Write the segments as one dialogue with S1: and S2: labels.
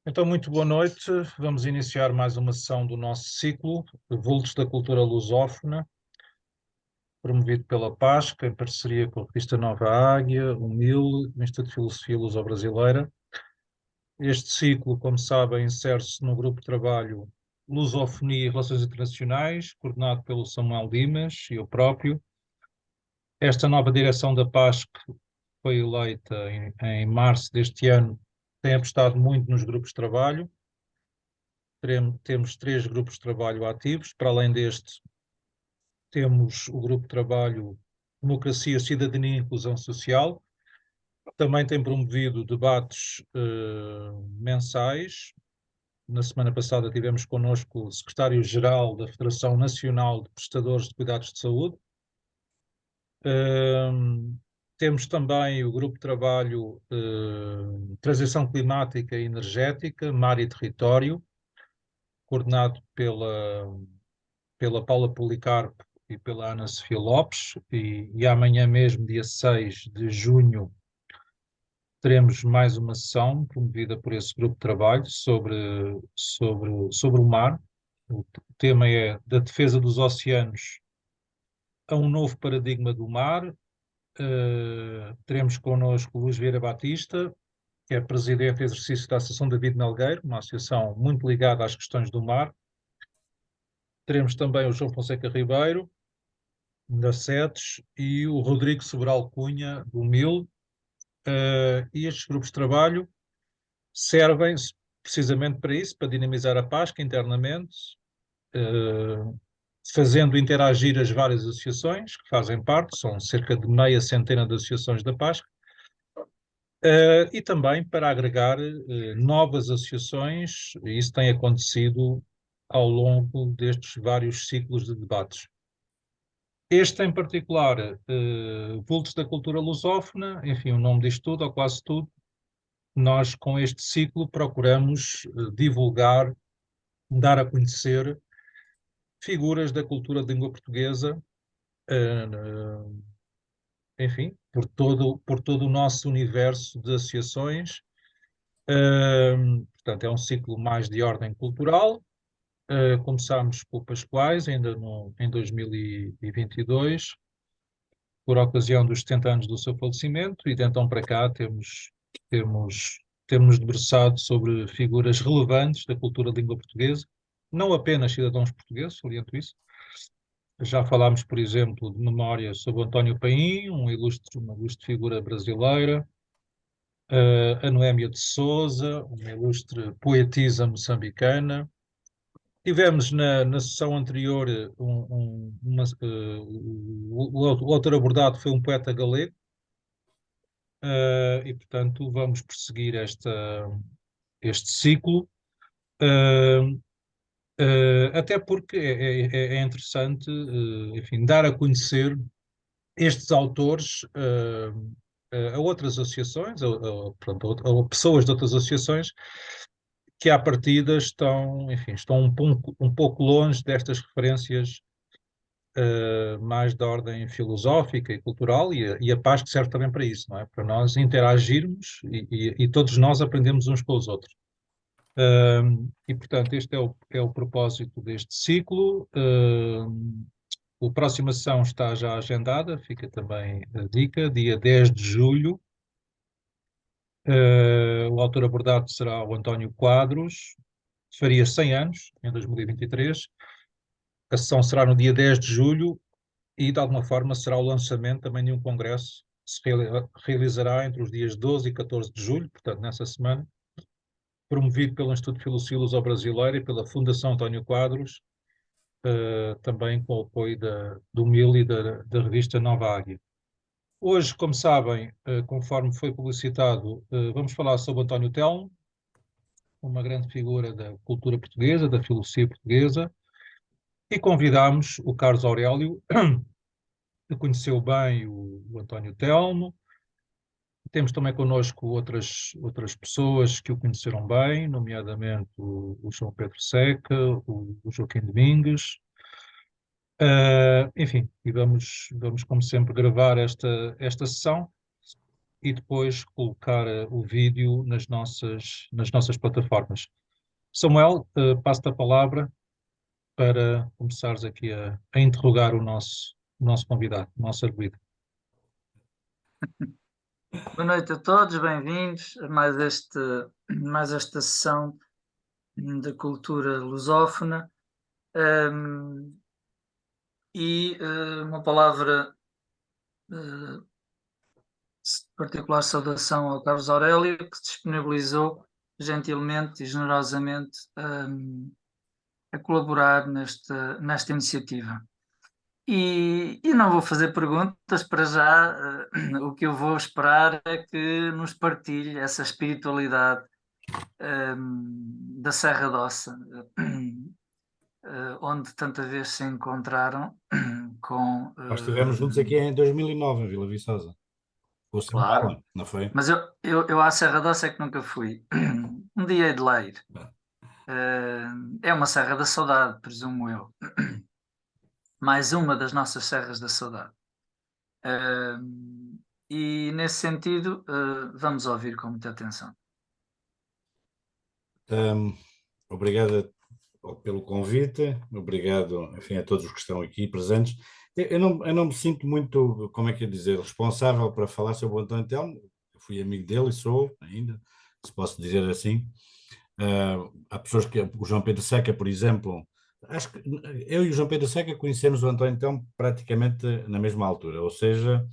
S1: Então, muito boa noite. Vamos iniciar mais uma sessão do nosso ciclo, Vultos da Cultura Lusófona, promovido pela PASC, em parceria com a revista Nova Águia, o MIL, o Instituto de Filosofia Luso-Brasileira. Este ciclo, como sabem, insere-se no grupo de trabalho Lusofonia e Relações Internacionais, coordenado pelo Samuel Dimas e eu próprio. Esta nova direção da PASC foi eleita em março deste ano, tem apostado muito nos grupos de trabalho. Temos 3 grupos de trabalho ativos. Para além deste, temos o grupo de trabalho Democracia, Cidadania e Inclusão Social. Também tem promovido debates mensais. Na semana passada tivemos connosco o secretário-geral da Federação Nacional de Prestadores de Cuidados de Saúde. Temos também o grupo de trabalho Transição Climática e Energética, Mar e Território, coordenado pela Paula Policarpo e pela Ana Sofia Lopes, e amanhã mesmo, dia 6 de junho, teremos mais uma sessão promovida por esse grupo de trabalho sobre o mar. O tema é da defesa dos oceanos a um novo paradigma do mar. Teremos connosco Luís Vieira Batista, que é presidente e exercício da Associação David Melgueiro, uma associação muito ligada às questões do mar. Teremos também o João Fonseca Ribeiro, da SETES, e o Rodrigo Sobral Cunha, do MIL. E estes grupos de trabalho servem precisamente para isso, para dinamizar a PASC internamente, fazendo interagir as várias associações que fazem parte, são cerca de meia centena de associações da PASC, e também para agregar novas associações, e isso tem acontecido ao longo destes vários ciclos de debates. Este em particular, Vultos da Cultura Lusófona, enfim, o nome diz tudo, ou quase tudo. Nós, com este ciclo, procuramos divulgar, dar a conhecer figuras da cultura de língua portuguesa, enfim, por todo o nosso universo de associações. Portanto, é um ciclo mais de ordem cultural. Começámos com o Pascoais, ainda em 2022, por ocasião dos 70 anos do seu falecimento, e de então para cá temos debruçado sobre figuras relevantes da cultura de língua portuguesa, não apenas cidadãos portugueses, saliento isso. Já falámos, por exemplo, de memória sobre António Paim, uma ilustre figura brasileira, a Noémia de Souza, uma ilustre poetisa moçambicana. Tivemos na sessão anterior, o autor abordado foi um poeta galego, e portanto vamos prosseguir este ciclo, até porque é interessante, enfim, dar a conhecer estes autores a outras associações, a pessoas de outras associações que à partida estão um pouco longe destas referências mais de ordem filosófica e cultural, e a PASC serve também para isso, não é? Para nós interagirmos e todos nós aprendemos uns com os outros. E, portanto, este é o propósito deste ciclo. A próxima sessão está já agendada, fica também a dica, dia 10 de julho. O autor abordado será o António Quadros, faria 100 anos, em 2023. A sessão será no dia 10 de julho e, de alguma forma, será o lançamento também de um congresso que se realizará entre os dias 12 e 14 de julho, portanto, nessa semana, promovido pelo Instituto de Filosofia Luso-Brasileira e pela Fundação António Quadros, também com o apoio do MIL e da revista Nova Águia. Hoje, como sabem, conforme foi publicitado, vamos falar sobre António Telmo, uma grande figura da cultura portuguesa, da filosofia portuguesa, e convidámos o Carlos Aurélio, que conheceu bem o António Telmo. Temos também connosco outras pessoas que o conheceram bem, nomeadamente o João Pedro Seca, o Joaquim Domingues. Enfim, e vamos, como sempre, gravar esta sessão. e depois colocar o vídeo nas nossas plataformas. Samuel, passo-te a palavra para começares aqui a interrogar o nosso convidado, o nosso arguido.
S2: Boa noite a todos, bem-vindos a mais esta sessão da cultura lusófona. Uma palavra de particular saudação ao Carlos Aurélio, que se disponibilizou gentilmente e generosamente a colaborar nesta iniciativa. E não vou fazer perguntas para já. O que eu vou esperar é que nos partilhe essa espiritualidade da Serra d'Ossa, onde tanta vez se encontraram com...
S3: Nós estivemos juntos aqui em 2009, em Vila Viçosa. Ou
S2: Claro,
S3: não foi?
S2: mas eu à Serra d'Ossa é que nunca fui. Um dia hei de lá ir. É uma Serra da Saudade, presumo eu. Mais uma das nossas Serras da Saudade. E nesse sentido, vamos ouvir com muita atenção.
S3: Obrigado pelo convite, obrigado, enfim, a todos os que estão aqui presentes. Eu não me sinto muito, como é que é dizer, responsável para falar sobre o António Telmo. Eu fui amigo dele e sou ainda, se posso dizer assim. Há pessoas que, o João Pedro Seca, por exemplo, acho que eu e o João Pedro Seca conhecemos o António Telmo praticamente na mesma altura, ou seja,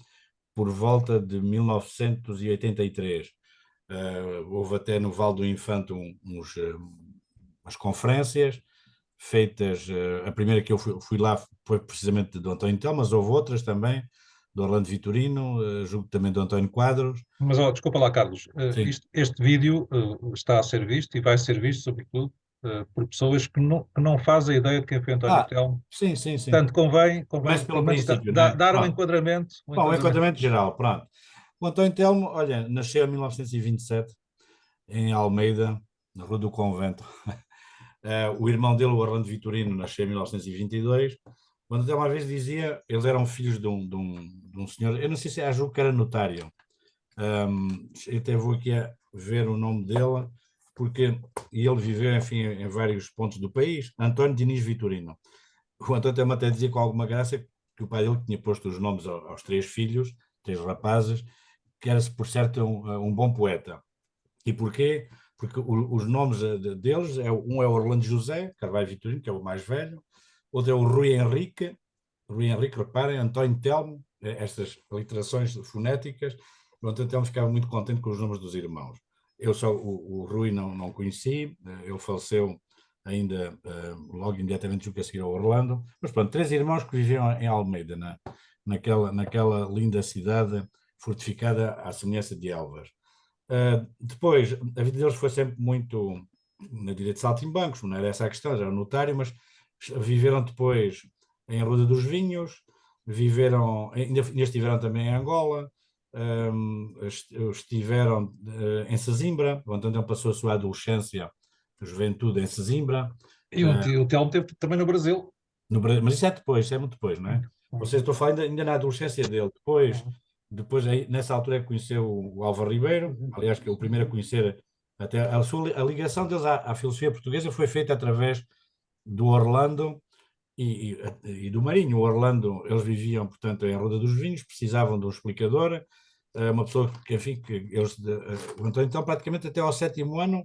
S3: por volta de 1983. Houve até no Vale do Infante umas conferências feitas. A primeira que eu fui lá foi precisamente do António Telmo, mas houve outras também, do Orlando Vitorino, julgo também do António Quadros.
S1: Mas desculpa lá, Carlos, este vídeo está a ser visto e vai ser visto, sobretudo, por pessoas que não fazem ideia de quem foi António Telmo.
S3: Sim.
S1: Portanto, convém
S3: Começo pelo
S1: pelo menos
S3: princípio, não é?
S1: dar um enquadramento.
S3: Bom, um enquadramento geral, pronto. O António Telmo, olha, nasceu em 1927, em Almeida, na Rua do Convento. O irmão dele, o Orlando Vitorino, nasceu em 1922. O António Telmo uma vez dizia, eles eram filhos de um senhor, eu não sei se julgo que era notário. Eu até vou aqui a ver o nome dele, porque ele viveu, enfim, em vários pontos do país. António Diniz Vitorino. O António Telmo até dizia com alguma graça que o pai dele tinha posto os nomes aos três filhos, três rapazes, que era, por certo, um bom poeta. E porquê? Porque os nomes deles, um é o Orlando José Carvalho Vitorino, que é o mais velho, outro é o Rui Henrique, reparem, António Telmo, estas literações fonéticas. O António Telmo ficava muito contente com os nomes dos irmãos. Eu só o Rui não conheci, ele faleceu ainda logo imediatamente julgo que a seguir ao Orlando, mas pronto, três irmãos que viviam em Almeida, naquela linda cidade fortificada à semelhança de Elvas. Depois, a vida deles foi sempre muito na direita de saltimbancos, não era essa a questão, era notário, mas viveram depois em Ruda dos Vinhos, ainda estiveram também em Angola, estiveram em Sesimbra, onde então passou a sua adolescência, a juventude em Sesimbra.
S1: E o Telmo teve também no Brasil.
S3: Mas isso é muito depois, não é? Ou seja, estou a falar ainda na adolescência dele. Depois aí, nessa altura é que conheceu o Álvaro Ribeiro, aliás, que é o primeiro a conhecer, até a ligação deles à filosofia portuguesa foi feita através do Orlando e do Marinho. O Orlando, eles viviam, portanto, em Roda dos Vinhos, precisavam de um explicador, uma pessoa que, enfim, o António, então, praticamente até ao 7º ano,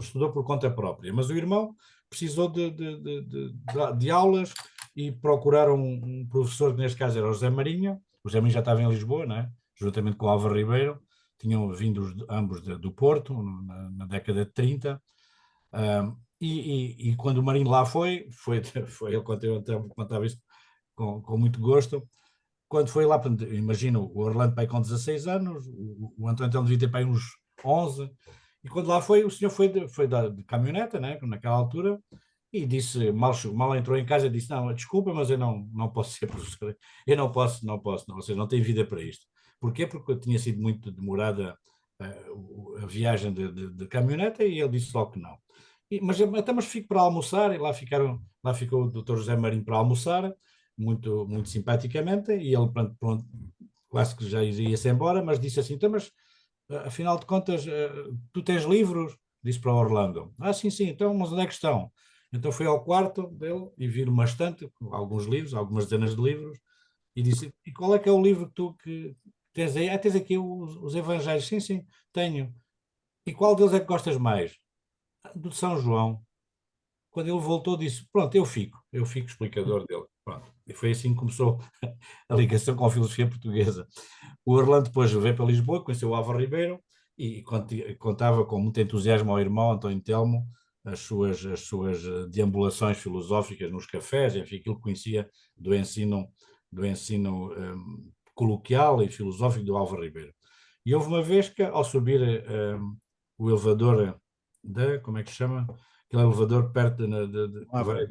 S3: estudou por conta própria, mas o irmão precisou de aulas e procuraram um professor, que neste caso era o José Marinho. O José Marinho já estava em Lisboa, né? Juntamente com o Álvaro Ribeiro, tinham vindo ambos do Porto, na década de 30. E quando o Marinho lá foi ele contava isso com muito gosto. Quando foi lá, imagino, o Orlando pai com 16 anos, o António então devia ter pai uns 11, e quando lá foi, o senhor foi de caminhoneta, né, naquela altura, e disse, mal entrou em casa, disse, não, desculpa, mas eu não posso ser professor, eu não posso, não, ou seja, não tenho vida para isto. Porquê? Porque tinha sido muito demorada a viagem de caminhoneta, e ele disse logo que não. Mas fico para almoçar, e lá ficou o Dr. José Marinho para almoçar, muito, muito simpaticamente, e ele, pronto, quase que já ia-se embora, mas disse assim, então, mas Afinal de contas, tu tens livros? Disse para o Orlando. Ah, sim, sim, então, mas onde é que estão? Então fui ao quarto dele e vi uma estante com alguns livros, algumas dezenas de livros, e disse, e qual é que é o livro que tu que tens aí? Ah, tens aqui os Evangelhos. Sim, sim, tenho. E qual deles é que gostas mais? Do de São João. Quando ele voltou, disse, pronto, eu fico explicador dele. Pronto. E foi assim que começou a ligação com a filosofia portuguesa. O Orlando depois veio para Lisboa, conheceu o Álvaro Ribeiro e contava com muito entusiasmo ao irmão António Telmo as suas deambulações filosóficas nos cafés, enfim, aquilo que conhecia do ensino coloquial e filosófico do Álvaro Ribeiro. E houve uma vez que, ao subir o elevador como é que se chama? Aquele elevador perto que vai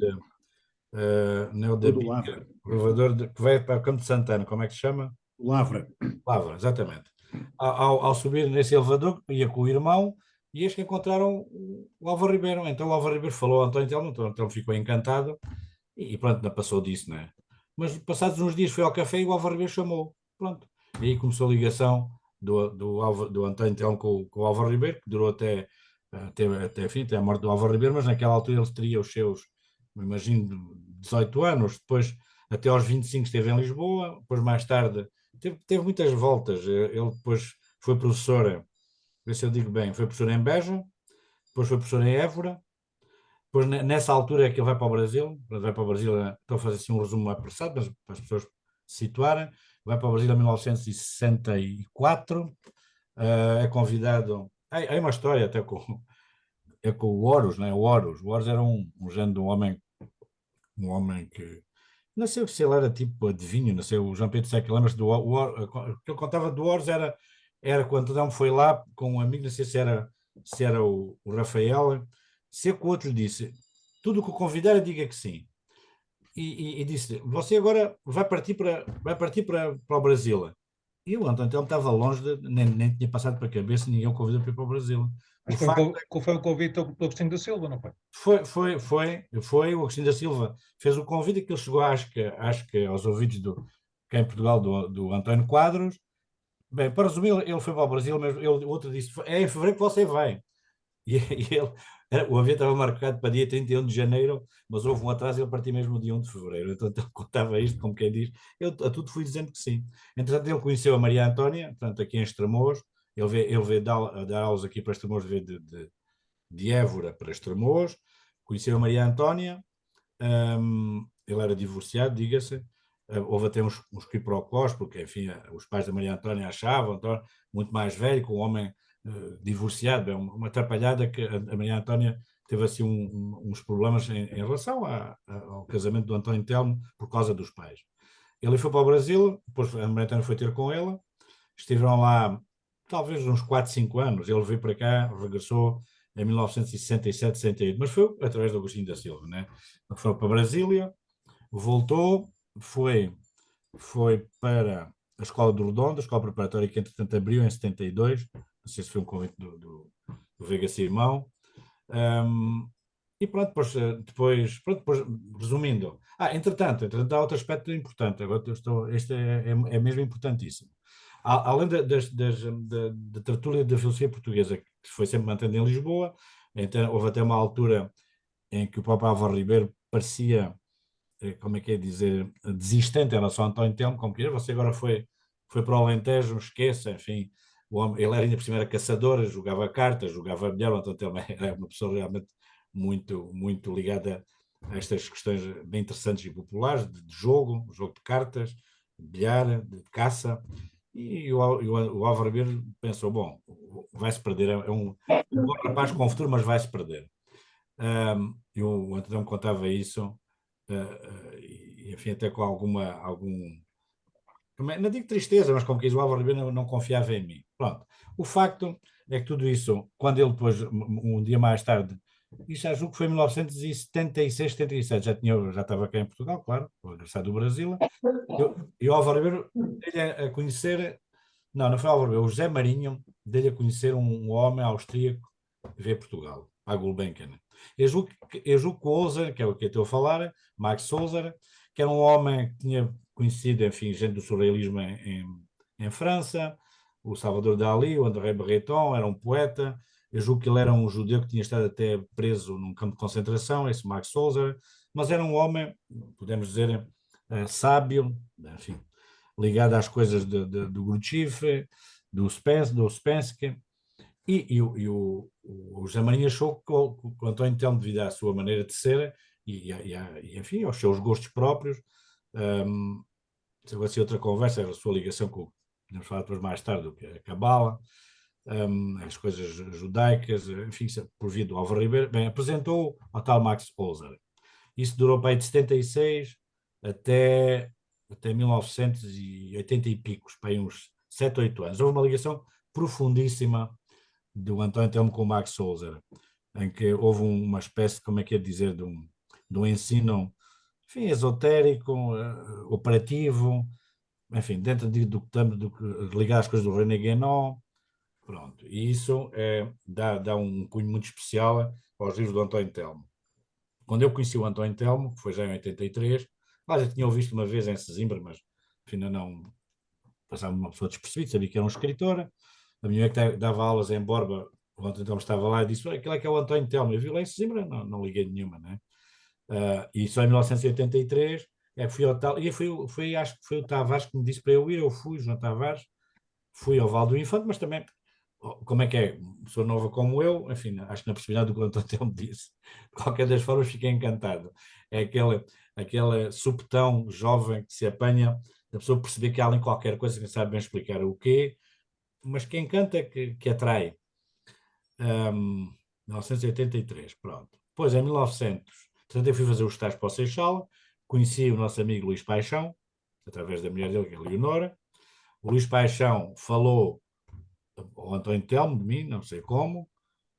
S3: não é o da
S4: O do
S3: Bica,
S4: Lavra.
S3: o elevador que vai para o Campo de Santana, como é que se chama?
S4: O Lavra.
S3: Lavra, exatamente. Ao subir nesse elevador, ia com o irmão, e eis que encontraram o Álvaro Ribeiro. Então o Álvaro Ribeiro falou ao António Telmo, António Telmo ficou encantado, e pronto, não passou disso, né? Mas passados uns dias foi ao café e o Álvaro Ribeiro chamou. Pronto. E aí começou a ligação do António Telmo com o Álvaro Ribeiro, que durou até a morte do Álvaro Ribeiro, mas naquela altura ele teria os seus, me imagino, 18 anos. Depois, até aos 25, esteve em Lisboa. Depois, mais tarde, teve muitas voltas. Ele depois foi professor, ver se eu digo bem, foi professor em Beja, depois foi professor em Évora. Depois, nessa altura é que ele vai para o Brasil. Vai para o Brasil, estou a fazer assim um resumo apressado, mas para as pessoas se situarem. Vai para o Brasil em 1964. É convidado. Há uma história até com o Horus, né? O Horus era um género de um homem que. Não sei se ele era tipo adivinho, não sei, o João Pedro Seca, lembra-se o que ele contava do Horus era quando Adão foi lá com um amigo, não sei se era o Rafael, se é que o outro lhe disse, tudo o que o convidar, diga que sim. E disse, você agora vai partir para o Brasil. E o António Telmo estava longe, nem tinha passado para a cabeça, ninguém o convidou para ir para o Brasil.
S1: Mas
S3: O facto
S1: foi um convite do Agostinho da Silva, não foi?
S3: foi o Agostinho da Silva fez o convite que ele chegou, acho que aos ouvidos cá em Portugal, do António Quadros. Bem, para resumir, ele foi para o Brasil, mas o outro disse, é em fevereiro que você vai. O avião estava marcado para dia 31 de janeiro, mas houve um atraso e ele partiu mesmo no dia 1 de fevereiro. Então ele contava isto, como quem diz. Eu a tudo fui dizendo que sim. Entretanto, ele conheceu a Maria Antónia, portanto, aqui em Estremoz. Ele veio dar aulas aqui para Estremoz, veio de Évora para Estremoz. Conheceu a Maria Antónia. Ele era divorciado, diga-se. Houve até uns quiprocós, porque, enfim, os pais da Maria Antónia achavam, então, muito mais velho, com um homem divorciado, é uma atrapalhada que a Maria Antónia teve assim uns problemas em relação ao casamento do António Telmo por causa dos pais. Ele foi para o Brasil, depois a Maria Antónia foi ter com ele, estiveram lá talvez uns 4, 5 anos, ele veio para cá, regressou em 1967, 68, mas foi através do Agostinho da Silva, né? Foi para Brasília, voltou, foi para a Escola do Redondo, a escola preparatória que entretanto abriu em 72, não sei se foi um convite do Veiga Simão. E pronto, depois, resumindo. Entretanto, há outro aspecto importante, agora este é mesmo importantíssimo. Além da tertúlia da filosofia portuguesa, que foi sempre mantendo em Lisboa, então houve até uma altura em que o próprio Álvaro Ribeiro parecia, como é que é dizer, desistente em relação a António Telmo, como que você agora foi para o Alentejo, esqueça, enfim, o homem, ele ainda por cima era caçador, jogava cartas, jogava bilhar, o António Telmo era uma pessoa realmente muito, muito ligada a estas questões bem interessantes e populares, de jogo de cartas, de bilhar, de caça, e o Álvaro Ribeiro pensou, bom, vai-se perder, é um bom rapaz com futuro, mas vai-se perder. E o António contava isso, e enfim, até com algum, não digo tristeza, mas como que diz o Álvaro Ribeiro, não confiava em mim. Pronto. O facto é que tudo isso, quando ele depois, um dia mais tarde, isto já julgo que foi em 1976, 77, já estava cá em Portugal, claro, regressado do Brasil, e o Álvaro Ribeiro dei-lhe a conhecer, não foi o Álvaro Ribeiro, o José Marinho dei-lhe a conhecer um homem austríaco que veio a Portugal, a Gulbenkian. Eu julgo que o Ozer, que é o que eu estou a falar, Max Ozer, que era um homem que tinha conhecido, enfim, gente do surrealismo em França, o Salvador Dalí, o André Breton, era um poeta. Eu julgo que ele era um judeu que tinha estado até preso num campo de concentração, esse Max Solzer, mas era um homem, podemos dizer, sábio, enfim, ligado às coisas do Gurdjieff, do Ouspensky, o José Marinho achou que o António Telmo, devido à sua maneira de ser enfim, aos seus gostos próprios, se fosse outra conversa, era a sua ligação com, podemos falar depois mais tarde, do que a Cabala, as coisas judaicas, enfim, por via do Álvaro Ribeiro, bem, apresentou ao tal Max Holzer. Isso durou para aí de 76 até 1980 e picos, para aí uns 7, 8 anos. Houve uma ligação profundíssima do António Telmo com o Max Holzer, em que houve uma espécie, como é que é dizer, de um ensino, enfim, esotérico, operativo, enfim, dentro do ligar às coisas do René Guénon, pronto. E isso dá um cunho muito especial aos livros do António Telmo. Quando eu conheci o António Telmo, que foi já em 83, já tinha visto uma vez em Sesimbra, mas afinal não passava uma pessoa despercebida, sabia que era um escritor. A minha mulher que dava aulas em Borba, o António Telmo estava lá e disse: aquele é que é o António Telmo. Eu vi lá em Sesimbra, não liguei nenhuma, né? E só em 1983 é que fui ao tal, e acho que foi o Tavares que me disse para eu ir. Eu fui, João Tavares, fui ao Val do Infante, mas também, como é que é? Pessoa nova como eu, enfim, acho que na possibilidade do que o António me disse, de qualquer das formas, fiquei encantado. É aquele supetão jovem que se apanha, a pessoa perceber que há ali qualquer coisa que não sabe bem explicar o quê, mas que encanta, que atrai. 1983, pronto. Depois, em 1900, portanto, eu fui fazer os estágios para o Seixal, conheci o nosso amigo Luís Paixão, através da mulher dele, que é a Leonora. O Luís Paixão falou ao António Telmo de mim, não sei como.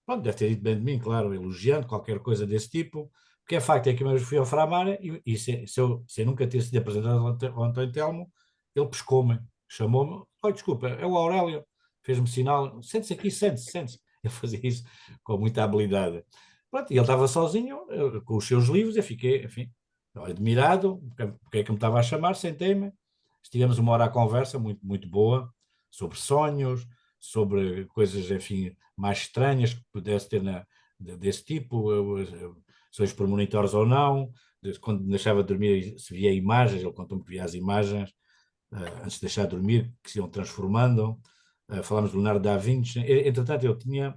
S3: Pronto, deve ter dito bem de mim, claro, elogiando, qualquer coisa desse tipo. O que é facto é que eu fui ao Framar e se eu nunca ter sido apresentado ao António Telmo, ele pescou-me, chamou-me: "Oi, desculpa, é o Aurélio", fez-me sinal: "Sente-se aqui, sente-se." Ele fazia isso com muita habilidade. Pronto, e ele estava sozinho, com os seus livros, eu fiquei, enfim, admirado, porque é que me estava a chamar, sentei-me, estivemos uma hora à conversa, muito, muito boa, sobre sonhos, sobre coisas, enfim, mais estranhas que pudesse ter desse tipo, sonhos premonitores ou não, quando deixava de dormir, se via imagens, ele contou-me que via as imagens, antes de deixar de dormir, que se iam transformando. Falámos do Leonardo da Vinci. Entretanto, eu tinha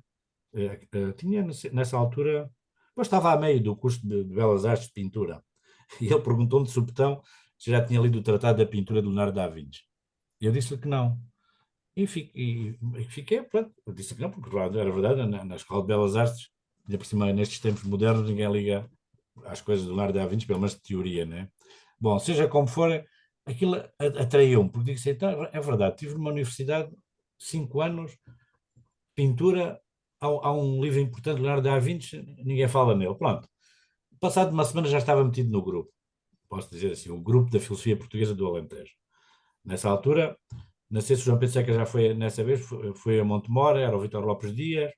S3: nessa altura, depois estava a meio do curso de Belas Artes de Pintura, e ele perguntou-me de supetão se já tinha lido o Tratado da Pintura de Leonardo da Vinci. E eu disse-lhe que não. E fiquei, pronto, eu disse que não, porque era verdade, na Escola de Belas Artes, ainda por cima, nestes tempos modernos, ninguém liga às coisas do Leonardo da Vinci, pelo menos de teoria, né? Bom, seja como for, aquilo atraiu-me, porque digo assim, então, é verdade, tive numa universidade 5 anos, pintura, há um livro importante, Leonardo da Vinci, ninguém fala nele, pronto. Passado uma semana já estava metido no grupo, posso dizer assim, o grupo da Filosofia Portuguesa do Alentejo. Nessa altura, não sei se o João Pedro Seca já foi nessa vez, foi a Montemora, era o Vítor Lopes Dias,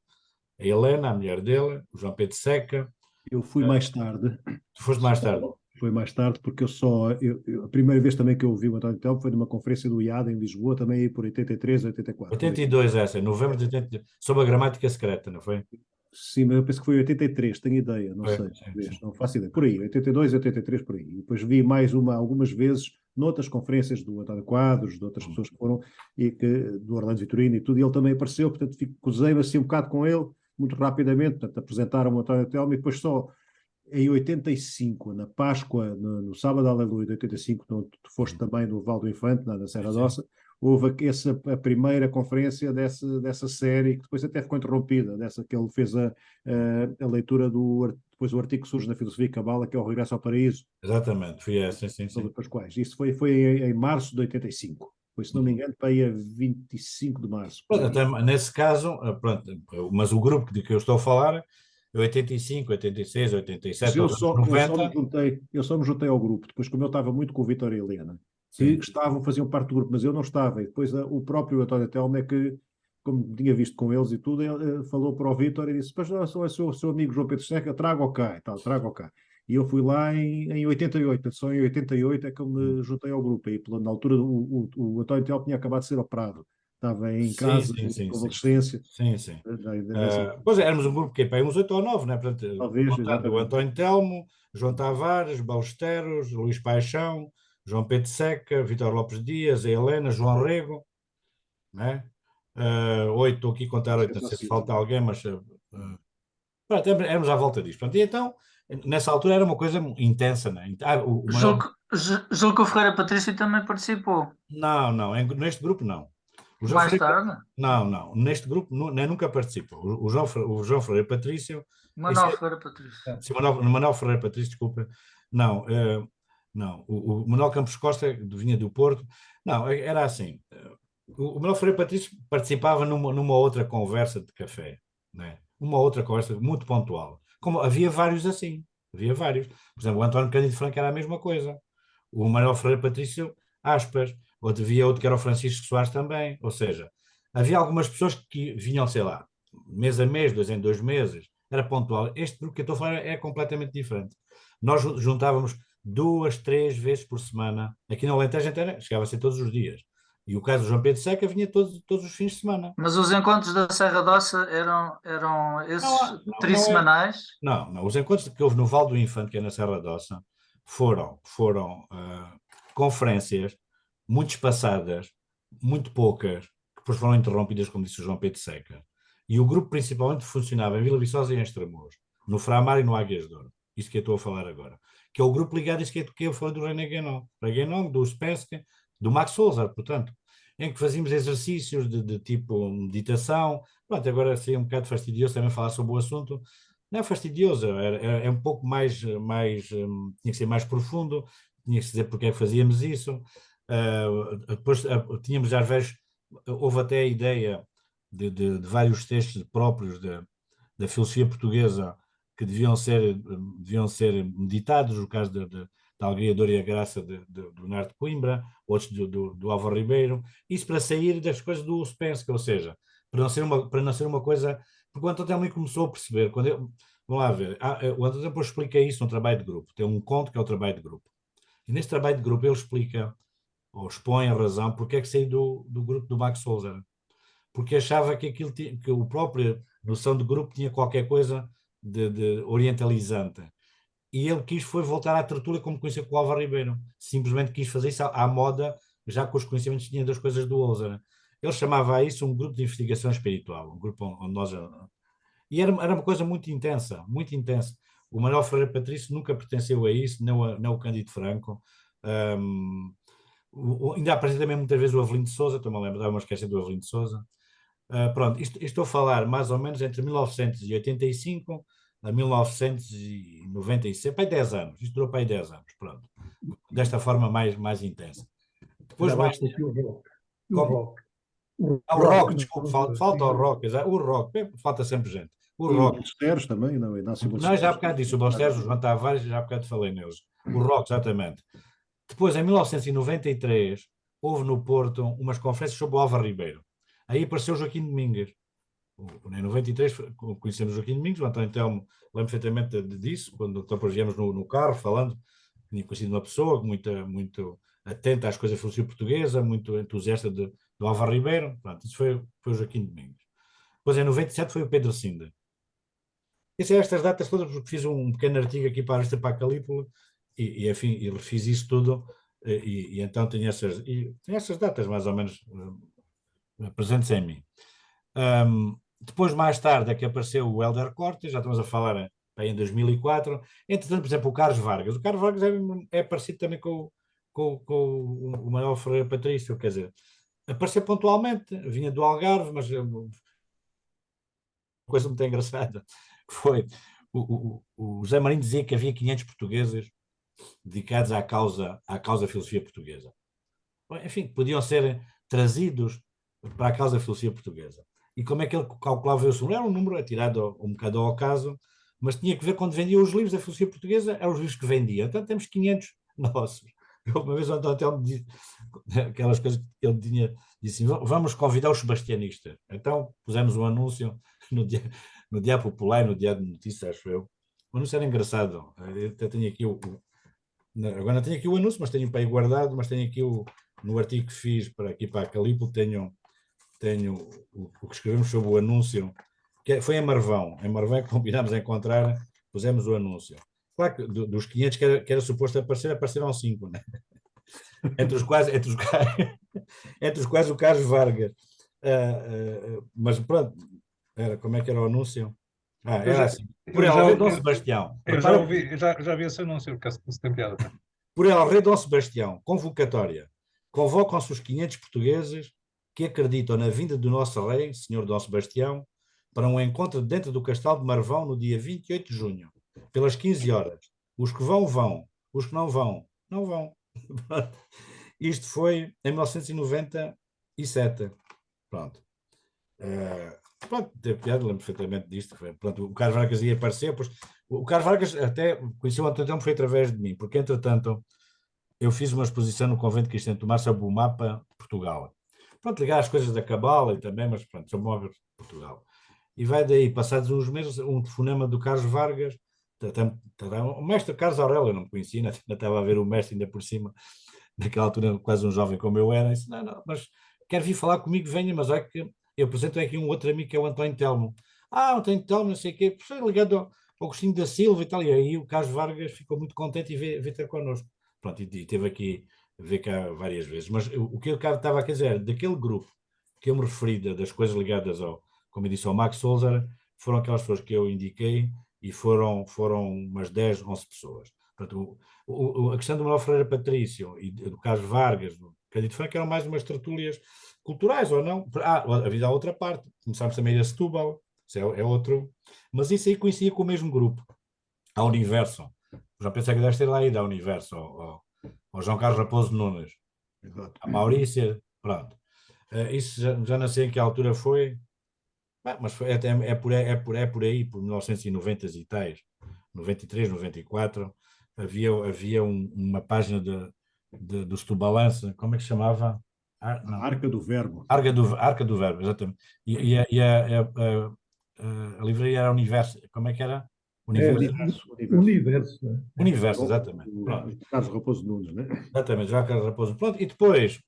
S3: a Helena, a mulher dele, o João Pedro Seca.
S4: Eu fui mais tarde.
S3: Tu foste mais tarde?
S4: Foi mais tarde, porque a primeira vez também que eu ouvi o António Telmo foi numa conferência do IAD em Lisboa, também aí por 83, 84.
S3: 82 essa, novembro de 82, sobre a gramática secreta, não foi?
S4: Sim, mas eu penso que foi 83, tenho ideia, não sei,
S3: Sim.
S4: não faço ideia. Por aí, 82, 83, por aí. E depois vi mais algumas vezes noutras conferências do António Quadros, de outras pessoas que foram, do Orlando Vitorino e tudo, e ele também apareceu, portanto, cruzei-me assim um bocado com ele, muito rapidamente, portanto, apresentaram o António Telmo e depois só em 85, na Páscoa, no sábado aleluia de 85, onde tu foste também no Val do Infante, na Serra d'Ossa, houve a primeira conferência dessa série, que depois até ficou interrompida, dessa que ele fez a leitura depois o artigo que surge na Filosofia e Cabala, que é o Regresso ao Paraíso.
S3: Exatamente, fui essa, sim.
S4: Pascoais. Isso foi em março de 85. Foi, se não me engano, para aí a 25 de março.
S3: Até nesse caso, pronto, mas o grupo de que eu estou a falar, 85, 86, 87,
S4: eu
S3: 90...
S4: Eu só me juntei ao grupo, depois como eu estava muito com o Vítor e a Helena, que faziam parte do grupo, mas eu não estava, e depois o próprio António Telmo é que, como tinha visto com eles e tudo, ele falou para o Vítor e disse: "Pois não, sou o seu amigo João Pedro Seca, traga-o cá", e tal, traga-o cá. E eu fui lá em 88, só em 88 é que eu me juntei ao grupo, e na altura o António Telmo tinha acabado de ser operado estava em
S3: Sim,
S4: casa,
S3: sim,
S4: em
S3: sim, sim.
S4: convalescência,
S3: Sim, sim.
S4: ainda nessa altura.
S3: Pois é, éramos um grupo que é uns 8 ou 9, né? Portanto,
S4: Talvez,
S3: contando o
S4: exatamente.
S3: António Telmo, João Tavares, Balesteros, Luís Paixão, João Pedro Seca, Vítor Lopes Dias, a Helena, João Rego, né? 8, estou aqui a contar 8, não sei se falta alguém, mas pronto, éramos à volta disto. Pronto, e então, nessa altura era uma coisa intensa, né? O Manuel...
S2: Julgo que o Ferreira Patrício também participou.
S3: Não, não, neste grupo não. O João
S2: Mais
S3: Ferreira...
S2: tarde,
S3: Não, não, neste grupo nem nunca participa. O João Ferreira Patrício, isso
S2: Manuel Ferreira Patrício.
S3: sim, Manuel Ferreira Patrício, desculpa. Não, não. O Manuel Campos Costa vinha do Porto. Não, era assim. O Manuel Ferreira Patrício participava numa outra conversa de café, né? Uma outra conversa muito pontual. Como havia vários assim, havia vários. Por exemplo, o António Cândido Franco era a mesma coisa. O Manuel Ferreira Patrício, aspas. Havia outro que era o Francisco Soares também. Ou seja, havia algumas pessoas que vinham, sei lá, mês a mês, 2 em 2 meses, era pontual. Este grupo que eu estou a falar é completamente diferente. Nós juntávamos 2, 3 vezes por semana. Aqui no Alentejo chegava a ser todos os dias. E o caso do João Pedro Seca vinha todos os fins de semana.
S2: Mas os encontros da Serra d'Ossa eram
S3: Não,
S2: esses
S3: não é.
S2: trissemanais?
S3: Não, não. Os encontros que houve no Val do Infante, que é na Serra d'Ossa, foram conferências muito espaçadas, muito poucas, que depois foram interrompidas, como disse o João Pedro Seca. E o grupo principalmente funcionava em Vila Viçosa e em Estremoz, no Framar e no Águias de Ouro. Isso que eu estou a falar agora. Que é o grupo ligado a isso que eu falei do René Guénon. Reguenon, do Uspensky, do Max Souza, portanto, em que fazíamos exercícios de tipo meditação. Pronto, agora seria um bocado fastidioso também falar sobre o assunto. Não é fastidioso, é um pouco tinha que ser mais profundo, tinha que se dizer porque é que fazíamos isso. Depois tínhamos às vezes, houve até a ideia de vários textos próprios da filosofia portuguesa que deviam ser meditados, no caso da Alegria, Dor e a Graça do Leonardo de Coimbra, outros do Álvaro Ribeiro, isso para sair das coisas do Uspensky, ou seja, para não ser uma coisa, porque o António também começou a perceber, vamos lá ver, o António depois explica isso no trabalho de grupo, tem um conto que é o trabalho de grupo, e nesse trabalho de grupo ele explica, ou expõe a razão, porque é que saiu do grupo do Max Souza, porque achava que que o próprio noção de grupo tinha qualquer coisa de orientalizante. E ele foi voltar à tertúlia como conhecia com o Álvaro Ribeiro. Simplesmente quis fazer isso à moda, já com os conhecimentos que tinha das coisas do Ousa. Ele chamava a isso um grupo de investigação espiritual, um grupo onde nós... E era uma coisa muito intensa, muito intensa. O Manuel Ferreira Patrício nunca pertenceu a isso, nem o Cândido Franco. Ainda apareceu também muitas vezes o Avelino de Sousa, estou-me a lembrar, dava uma esquece do Avelino de Sousa. Pronto, isto estou a falar mais ou menos entre 1985 a 1996, para aí 10 anos, isto durou para aí 10 anos, pronto, desta forma mais intensa. Depois
S5: Ainda
S3: mais...
S5: bem que o rock. O
S3: Como?
S5: rock. O
S3: O rock,
S5: não,
S3: desculpe, falta o rock, o rock, falta sempre gente. O
S4: E o
S3: rock,
S4: Balesteros também, não, Inácio
S3: não, já há
S4: Balesteros.
S3: bocado disse, o Balesteros, o João Tavares, já há bocado falei neles. O rock, exatamente. Depois, em 1993, houve no Porto umas conferências sobre o Álvaro Ribeiro. Aí apareceu o Joaquim Domingues. Em 93 conhecemos o Joaquim Domingos, o António Telmo lembro perfeitamente disso, quando depois viemos no carro falando, tinha conhecido uma pessoa muito atenta às coisas da filosofia portuguesa, muito entusiasta do Álvaro Ribeiro, pronto, isso foi o Joaquim Domingos. Depois em 97 foi o Pedro Sinda. Estas datas todas, porque fiz um pequeno artigo aqui para a revista para a Calípula enfim, e refiz isso tudo, e então tenho essas datas mais ou menos presentes em mim. Depois, mais tarde, é que apareceu o Hélder Cortes, já estamos a falar em 2004. Entretanto, por exemplo, o Carlos Vargas. O Carlos Vargas é parecido também com o Manuel Ferreira Patrício, quer dizer, apareceu pontualmente, vinha do Algarve, mas uma coisa muito engraçada foi o José Marinho dizia que havia 500 portugueses dedicados à causa filosofia portuguesa. Enfim, podiam ser trazidos para a causa da filosofia portuguesa. E como é que ele calculava esse número? Era um número atirado um bocado ao acaso, mas tinha que ver quando vendia os livros da filosofia portuguesa, eram os livros que vendia. Então temos 500 nossos. Uma vez o António me disse aquelas coisas que ele disse assim, vamos convidar os sebastianistas. Então pusemos um anúncio no Dia Popular, no Dia de Notícias, acho eu. O anúncio era engraçado. Eu até tenho aqui agora não tenho aqui o anúncio, mas tenho para aí guardado, mas tenho aqui no artigo que fiz para a Calípula, tenho tenho o que escrevemos sobre o anúncio, foi em Marvão. Em Marvão é que combinámos a encontrar, pusemos o anúncio. Claro que dos 500 que era suposto aparecer, apareceram 5, né? Entre os quais, entre os quais o Carlos Vargas. Mas pronto, como é que era o anúncio?
S1: Eu
S3: Era
S1: já,
S3: assim. Por
S1: eu
S3: ela,
S1: já,
S3: o rei Dom
S1: eu,
S3: Sebastião.
S1: eu já
S3: Repara,
S1: ouvi, já vi esse anúncio, porque se tem piada. Pá.
S3: por ela, o rei Dom Sebastião, convocatória. Convocam-se os 500 portugueses que acreditam na vinda do nosso rei, senhor Dom Sebastião, para um encontro dentro do Castelo de Marvão no dia 28 de junho, pelas 15 horas. Os que vão, vão. Os que não vão, não vão. Isto foi em 1997. Pronto. Pronto, teve piada, lembro perfeitamente disto. Pronto, o Carlos Vargas ia aparecer, pois, o Carlos Vargas até conheceu o António Telmo foi através de mim, porque entretanto eu fiz uma exposição no Convento Cristiano de Tomar sobre o mapa de Portugal. Pronto, ligar as coisas da Cabala e também, mas pronto, sobre o mapa de Portugal. E vai daí, passados uns meses, um telefonema do Carlos Vargas, o mestre Carlos Aurélio, eu não me conhecia, ainda estava a ver o mestre ainda por cima, naquela altura quase um jovem como eu era, disse, não, mas quer vir falar comigo, venha, mas olha que eu apresento aqui um outro amigo que é o António Telmo. O António Telmo, não sei o quê, foi ligado ao Agostinho da Silva e tal, e aí o Carlos Vargas ficou muito contente e veio ter connosco. Pronto, e teve aqui, ver cá várias vezes. Mas o que eu estava a dizer, daquele grupo que eu me referi, das coisas ligadas ao, como eu disse, ao Max Solzer, foram aquelas pessoas que eu indiquei e foram umas 10, 11 pessoas. Portanto, a questão do Manuel Ferreira Patrício e do Carlos Vargas, do Cândido Franco, eram mais umas tertúlias culturais, ou não? Havia a outra parte. Começámos também a Setúbal, isso é outro. Mas isso aí coincidia com o mesmo grupo, a Universo. Já pensei que deve ter lá ido, a Universo, ao João Carlos Raposo Nunes,
S4: Exato.
S3: a Maurícia, pronto. Isso já não sei em que altura foi, mas foi, é por aí, por 1990 e tais, 93, 94, havia uma página do Setubalense, como é que se chamava?
S4: A
S3: Não,
S4: Arca do Verbo.
S3: Arca do Verbo, exatamente. A livraria era Universo, como é que era? Universo.
S4: Universo.
S5: Universo, né?
S3: Universo, exatamente. Pronto,
S4: O Carlos Raposo Nunes, né?
S3: exatamente, já Carlos Raposo. Pronto, e depois,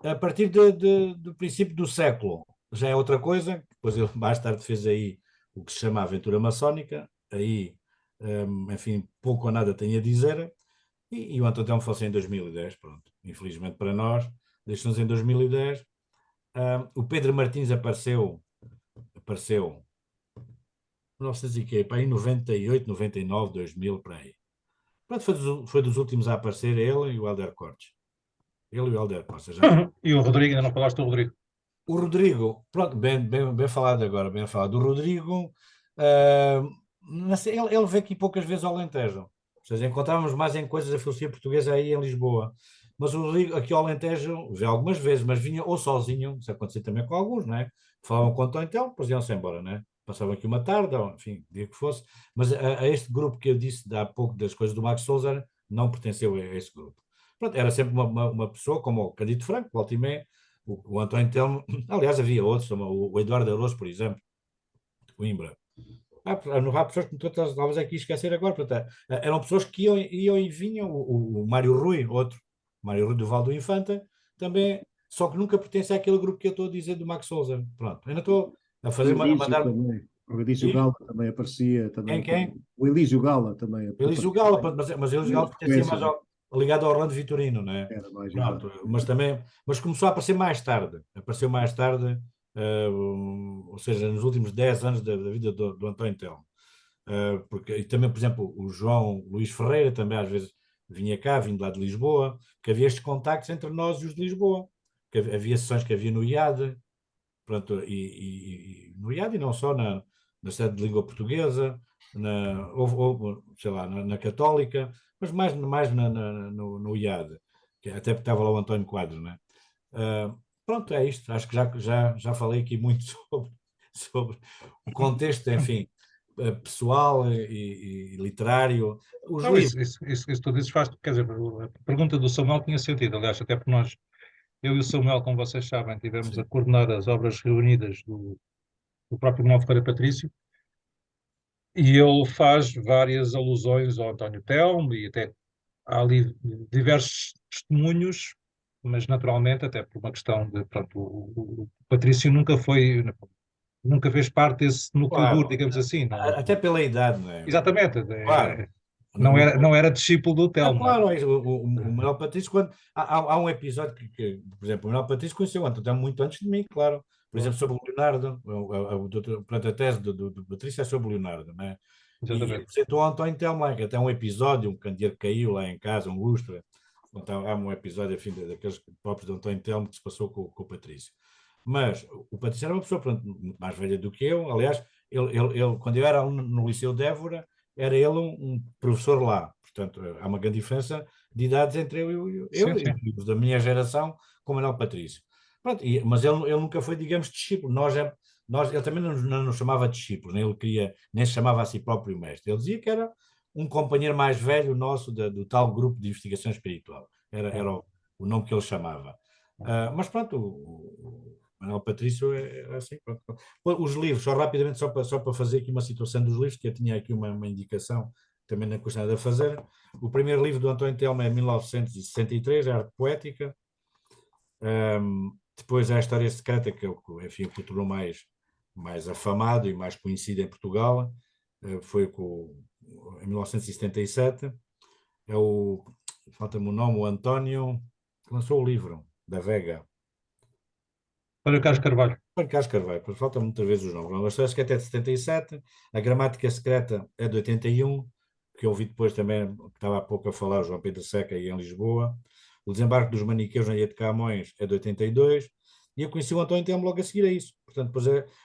S3: a partir do princípio do século, já é outra coisa. Depois ele mais tarde fez aí o que se chama Aventura Maçónica. Aí, enfim, pouco ou nada tem a dizer. E o António Telmo faleceu em 2010, pronto. Infelizmente para nós, deixou-nos em 2010. O Pedro Martins apareceu 1900 e quê? Para aí 98, 99, 2000, para aí. Pronto, foi dos últimos a aparecer ele e o Helder Cortes. Ele e o Helder Cortes.
S1: E o Rodrigo, ainda não falaste do Rodrigo.
S3: O Rodrigo, pronto, bem falado agora, bem falado. O Rodrigo, ah, não sei, ele veio aqui poucas vezes ao Alentejo. Ou seja, encontrávamos mais em coisas da filosofia portuguesa aí em Lisboa. Mas o Rodrigo, aqui ao Alentejo, veio algumas vezes, mas vinha ou sozinho, isso acontecia também com alguns, não é? Falavam com o António, então, depois iam-se embora, não é? Passavam aqui uma tarde, ou, enfim, dia que fosse. Mas a este grupo que eu disse há pouco das coisas do Max Souza, não pertenceu a esse grupo. Pronto, era sempre uma pessoa como o Cândido Franco, o Altimé, o António Telmo, aliás, havia outros, o Eduardo Aroso, por exemplo, de Coimbra. Há pessoas que tu estavas aqui a esquecer agora, portanto, eram pessoas que iam e vinham, o Mário Rui, outro, Mário Rui do Val do Infanta, também, só que nunca pertence àquele grupo que eu estou a dizer do Max Souza. Pronto, ainda estou a fazer
S4: O Elísio
S3: mandar.
S4: também. O Elísio Gala também aparecia. Também.
S3: Quem?
S4: O Elísio Gala também
S3: Elísio
S4: aparecia.
S3: Gala, pronto, mas Elísio Gala pertencia mais
S4: Frequência,
S3: ligado ao Orlando Vitorino, não é?
S4: era mais
S3: Pronto,
S4: exato.
S3: mas começou a aparecer mais tarde. Apareceu mais tarde, ou seja, nos últimos 10 anos da vida do António Telmo. Porque, e também, por exemplo, o João Luís Ferreira também às vezes vinha cá, vindo lá de Lisboa, que havia estes contactos entre nós e os de Lisboa. Que havia sessões que havia no IAD, pronto, e no IAD e não só na sede de língua portuguesa, sei lá, na Católica, mas mais no IAD, que até porque estava lá o António Quadros, né? Pronto, é isto. Acho que já falei aqui muito sobre o contexto, enfim, pessoal e literário. Os
S1: Não,
S3: livros.
S1: isso tu dizes faz, quer dizer, a pergunta do Samuel tinha sentido, aliás, até porque eu e o Samuel, como vocês sabem, tivemos a
S3: Sim,
S1: coordenar as obras reunidas do próprio Manuel Ferreira Patrício, e ele faz várias alusões ao António Telmo, e até há ali diversos testemunhos mas naturalmente, até por uma questão de, pronto, o Patrício nunca fez parte desse núcleo duro,
S3: Claro,
S1: digamos assim,
S3: até pela idade, não é?
S1: exatamente,
S3: Claro.
S1: não era discípulo do Telmo, não é?
S3: Claro, o Manuel Patrício, quando, há um episódio por exemplo, o Manuel Patrício conheceu o António muito antes de mim, claro. Por exemplo, sobre o Leonardo, portanto, a tese do Patrício é sobre o Leonardo, não é? E
S1: Exatamente.
S3: apresentou o António Telmo lá, que até um episódio, um candeeiro caiu lá em casa, um lustre. Então, há um episódio, enfim, daqueles próprios do António Telmo que se passou com o Patrício. Mas o Patrício era uma pessoa, pronto, muito mais velha do que eu. Aliás, quando eu era aluno no Liceu de Évora, era ele um professor lá. Portanto, há uma grande diferença de idades entre
S1: Sim,
S3: e
S1: sim.
S3: os da minha geração com o Manuel Patrício. Pronto, mas ele nunca foi, digamos, discípulo. Ele também não nos chamava discípulos, nem se chamava a si próprio mestre. Ele dizia que era um companheiro mais velho nosso do tal grupo de investigação espiritual. Era o nome que ele chamava. Mas pronto, o Manuel Patrício é assim. Pronto. Os livros, só rapidamente, só para fazer aqui uma situação dos livros, que eu tinha aqui uma indicação, também não custa nada a fazer. O primeiro livro do António Telmo é 1963, é Arte Poética. Depois há a História Secreta, que é enfim, o que o tornou mais afamado e mais conhecido em Portugal. Foi em 1977. Falta-me o nome, o António, que lançou o livro, da Vega.
S1: Para Carlos Carvalho.
S3: Para Carlos Carvalho, pois faltam muitas vezes os nomes. A História Secreta é de 77, a Gramática Secreta é de 81, que eu ouvi depois também, que estava há pouco a falar, o João Pedro Seca aí em Lisboa. O Desembarque dos Maniqueus na Ilha de Camões é de 82, e eu conheci o António Telmo logo a seguir a isso. Portanto,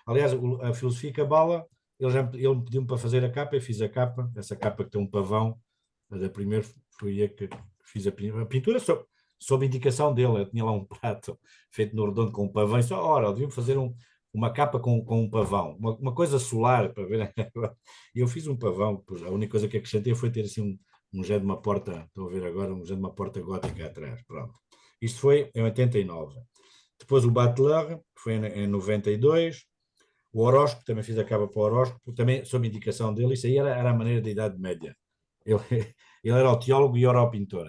S3: aliás, a Filosofia Cabala, ele pediu-me para fazer a capa, eu fiz a capa, essa capa que tem um pavão, a da primeira fui eu que fiz a pintura, sob indicação dele. Eu tinha lá um prato feito no redondo com um pavão, e só, ora, deviam fazer uma capa com um pavão, uma coisa solar, para ver. E eu fiz um pavão, pois a única coisa que acrescentei foi ter assim um género de uma porta, estou a ver agora, um género de uma porta gótica atrás, pronto. Isto foi em 89. Depois o Bateleur, que foi em 92. O horóscopo, também fiz a capa para o horóscopo, também sob indicação dele. Isso aí era a maneira da Idade Média. Ele, ele era o teólogo e pintor.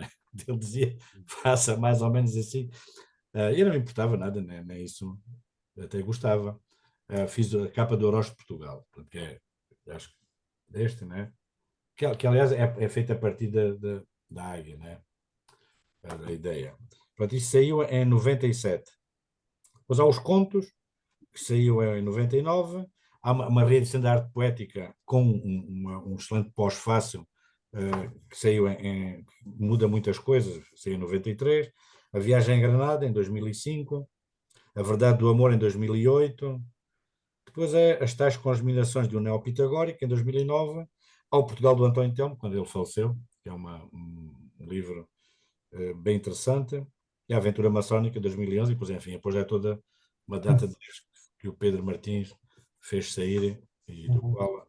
S3: Ele dizia, faça mais ou menos assim. Eu não me importava nada, nem isso, até gostava. Fiz a capa do horóscopo de Portugal, que acho que este, né? Que aliás é feita a partir da águia, né? A ideia. Pronto, isso saiu em 97. Depois há os contos, que saiu em 99. Há uma reedição da Arte Poética com um excelente pós-fácil, que saiu muda muitas coisas, saiu em 93. A Viagem em Granada, em 2005. A Verdade do Amor, em 2008. Depois é As Tais Cosminações de um Neopitagórico, em 2009. Ao Portugal do António Telmo, quando ele faleceu, que é um livro bem interessante. E a Aventura Maçónica, 2011. E depois, enfim, depois é toda uma data de livros que o Pedro Martins fez sair e do qual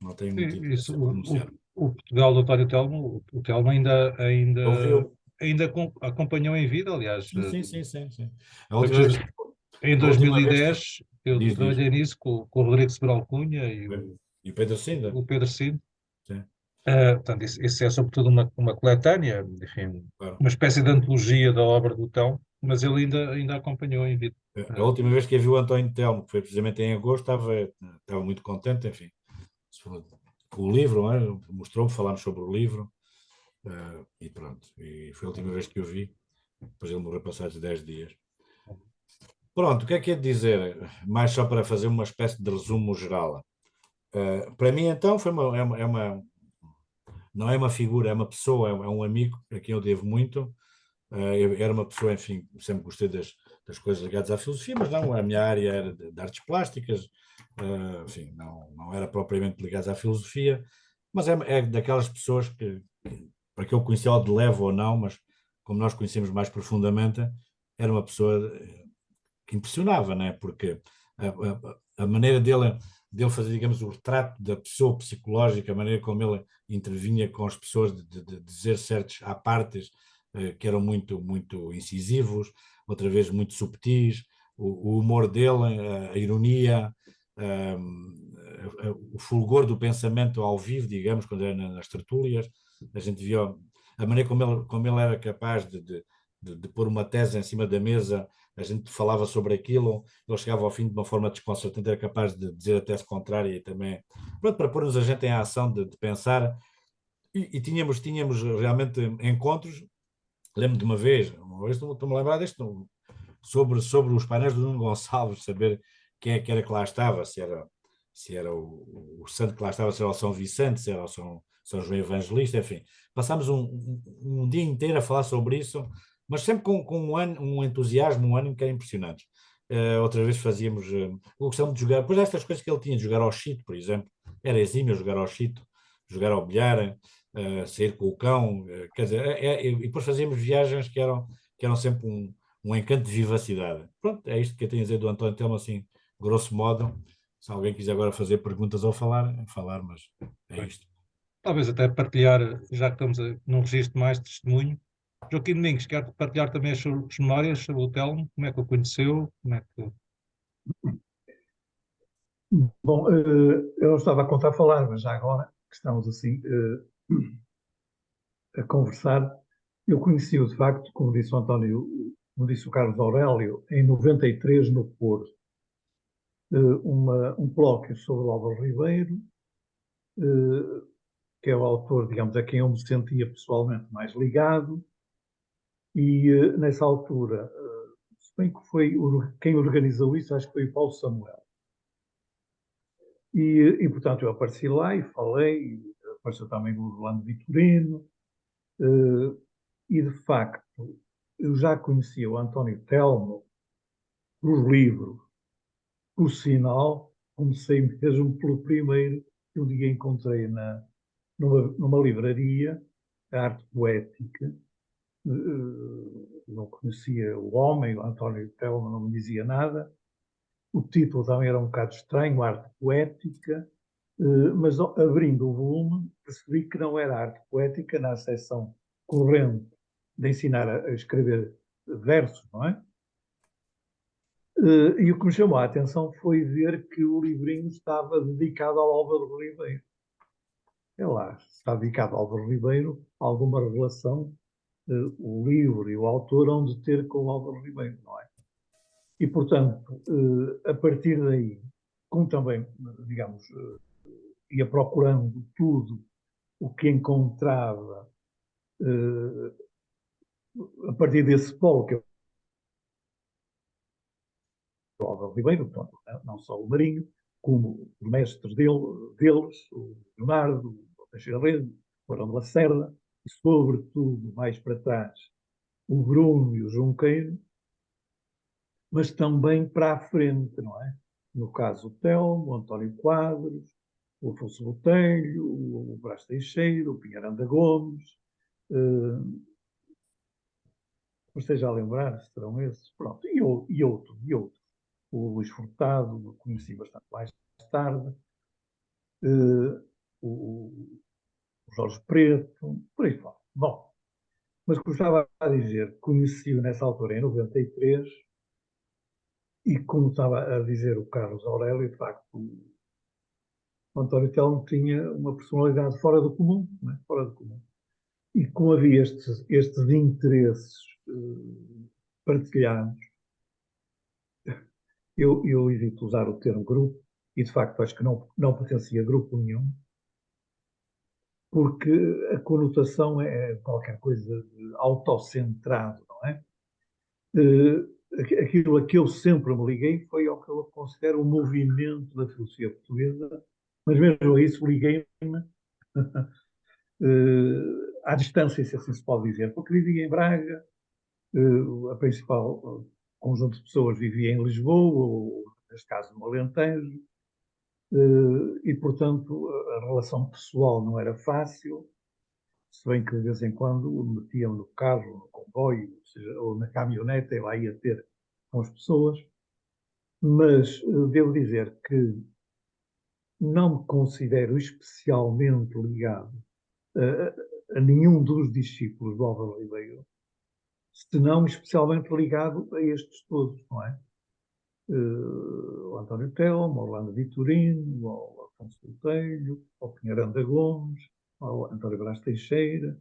S3: não tenho muito
S1: Sim,
S3: interesse
S1: isso,
S3: em pronunciar.
S1: o Portugal do António Telmo, o Telmo
S3: Ouviu?
S1: acompanhou em vida, aliás.
S3: Sim, sim, sim, sim. A última vez,
S1: Sabes, em
S3: a última vez
S1: 2010 eu
S3: diz.
S1: trabalhei nisso com o Rodrigo Sobral Cunha e
S3: E o Pedro Sinda?
S1: o Pedro Cid.
S3: Sim,
S1: Portanto, isso é sobretudo uma coletânea, enfim,
S3: claro.
S1: uma espécie de antologia da obra do Telmo, mas ele ainda acompanhou em vida.
S3: A última vez que eu vi o António Telmo, que foi precisamente em agosto, estava muito contente, enfim, com o livro, não é? Mostrou-me, falámos sobre o livro, e pronto. E foi a última vez que eu vi, depois ele morreu passados 10 dias. Pronto, o que é que é de dizer? Mais só para fazer uma espécie de resumo geral. Para mim, então, não é uma figura, é uma pessoa, é um amigo a quem eu devo muito. Eu era uma pessoa, enfim, sempre gostei das coisas ligadas à filosofia, mas não, a minha área era de artes plásticas, enfim, não era propriamente ligada à filosofia, mas é daquelas pessoas para que eu conhecia de leve ou não, mas como nós conhecemos mais profundamente, era uma pessoa que impressionava, né? Porque a maneira dele fazer, digamos, o retrato da pessoa psicológica, a maneira como ele intervinha com as pessoas, de dizer certos apartes que eram muito, muito incisivos, outra vez muito subtis, o humor dele, a ironia, o fulgor do pensamento ao vivo, digamos, quando era nas tertúlias, a gente via a maneira como ele era capaz de de pôr uma tese em cima da mesa, a gente falava sobre aquilo, ele chegava ao fim de uma forma desconcertante, era capaz de dizer a tese contrária e também, pronto, para pôr-nos a gente em ação de pensar, e tínhamos realmente encontros. Lembro de uma vez estou-me a lembrar deste, sobre os painéis do Nuno Gonçalves, saber quem é que era que lá estava, se era o santo que lá estava, se era o São Vicente, se era o São João Evangelista, enfim. Passámos um dia inteiro a falar sobre isso, mas sempre com um entusiasmo, um ânimo que era impressionante. Outra vez fazíamos, gostamos de jogar, depois destas coisas que ele tinha, de jogar ao chito, por exemplo, era exímio jogar ao chito, jogar ao bilhar, sair com o cão, quer dizer, e depois fazíamos viagens que eram sempre um encanto de vivacidade. Pronto, é isto que eu tenho a dizer do António Telmo, assim, grosso modo. Se alguém quiser agora fazer perguntas ou falar, mas é
S1: Bem,
S3: isto.
S1: talvez até partilhar, já que estamos num registro mais de testemunho. Joaquim Domingos, quer partilhar também as suas memórias sobre o Telmo? Como é que o conheceu? Como é que...
S5: Bom, eu não estava a contar a falar, mas já agora que estamos assim a conversar, eu conheci-o de facto, como disse o António, como disse o Carlos Aurélio, em 93 no Porto, um colóquio sobre o Álvaro Ribeiro, que é o autor, digamos, a quem eu me sentia pessoalmente mais ligado, e nessa altura, se bem que foi quem organizou isso, acho que foi o Paulo Samuel. Portanto, eu apareci lá e falei, apareceu também o Orlando Vitorino, e de facto, eu já conhecia o António Telmo por livros, por sinal, comecei mesmo pelo primeiro que um dia encontrei numa livraria, a Arte Poética. Não conhecia o homem, o António Telmo não me dizia nada. O título também era um bocado estranho, Arte Poética, mas abrindo o volume percebi que não era arte poética na acessão corrente de ensinar a escrever versos, não é? E o que me chamou a atenção foi ver que o livrinho estava dedicado ao Álvaro Ribeiro. É lá, está dedicado ao Álvaro Ribeiro, alguma relação o livro e o autor hão de ter com o Álvaro Ribeiro, não é? E, portanto, a partir daí, como também, digamos, ia procurando tudo o que encontrava a partir desse polo que é o Álvaro Ribeiro, portanto, não só o Marinho, como os mestres deles, o Leonardo, o Teixeira Reis, o Arão de Lacerda, e sobretudo, mais para trás, o Bruno e o Junqueiro, mas também para a frente, não é? No caso, o Telmo, o António Quadros, o Afonso Botelho, o Brás Teixeira, o Pinheiranda Gomes, esteja a lembrar, serão esses, pronto, e outros. O Luís Furtado, conheci bastante mais tarde, o Jorge Preto, por aí fora. Bom, mas como estava a dizer, conheci-o nessa altura, em 93, e como estava a dizer o Carlos Aurélio, de facto, o António Telmo tinha uma personalidade fora do comum, não é? Fora do comum. E como havia estes interesses partilhados, eu evito usar o termo grupo, e de facto acho que não pertencia a grupo nenhum, porque a conotação é qualquer coisa de autocentrado, não é? Aquilo a que eu sempre me liguei foi ao que eu considero o movimento da filosofia portuguesa, mas mesmo a isso liguei-me à distância, se assim se pode dizer, porque vivia em Braga, a principal conjunto de pessoas vivia em Lisboa, ou neste caso no Alentejo, e portanto a relação pessoal não era fácil, se bem que de vez em quando me metiam no carro, no comboio, ou, seja, ou na caminhonete, e lá ia ter com as pessoas, mas devo dizer que não me considero especialmente ligado a nenhum dos discípulos do Álvaro Ribeiro, senão especialmente ligado a estes todos, não é? O António Telmo, ao Orlando Vitorino, ao Afonso Botelho, ao Pinheiranda Gomes, ao António Brás Teixeira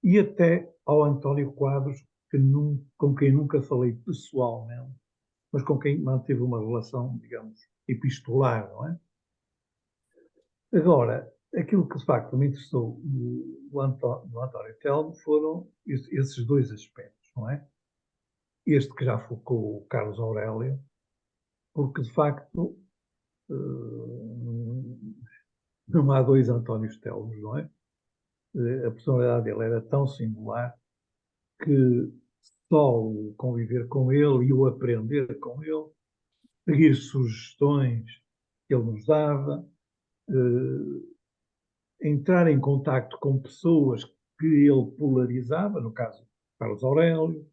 S5: e até ao António Quadros, com quem nunca falei pessoalmente, mas com quem manteve uma relação, digamos, epistolar, não é? Agora, aquilo que de facto me interessou no António Telmo foram esses dois aspectos, não é? Este que já focou o Carlos Aurélio, porque de facto não há dois Antónios Telmos, não é? A personalidade dele era tão singular que só o conviver com ele e o aprender com ele, seguir sugestões que ele nos dava, entrar em contacto com pessoas que ele polarizava, no caso Carlos Aurélio,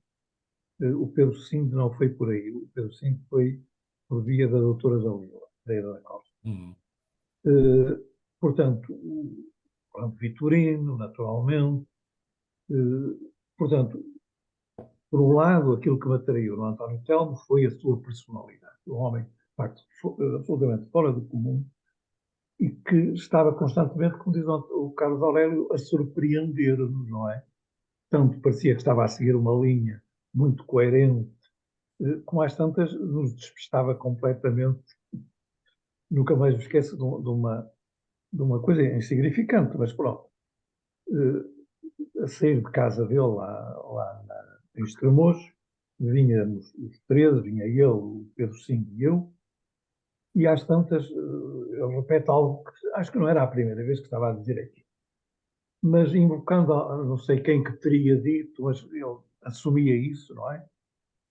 S5: o Pedro V não foi por aí, o Pedro V foi por via da doutora da Costa. Portanto, o Vitorino, naturalmente. Portanto, por um lado, aquilo que me atraiu no António Telmo foi a sua personalidade. Um homem, de facto, absolutamente fora do comum e que estava constantemente, como diz o Carlos Aurélio, a surpreender-nos, não é? Tanto parecia que estava a seguir uma linha muito coerente, como às tantas nos despistava completamente. Nunca mais me esqueço de uma coisa insignificante, mas pronto. A sair de casa dele, em Estremoz, vinhamos os três, vinha ele, o Pedro V e eu, e às tantas, ele repete algo que acho que não era a primeira vez que estava a dizer aqui. Mas invocando, não sei quem que teria dito, mas ele assumia isso, não é?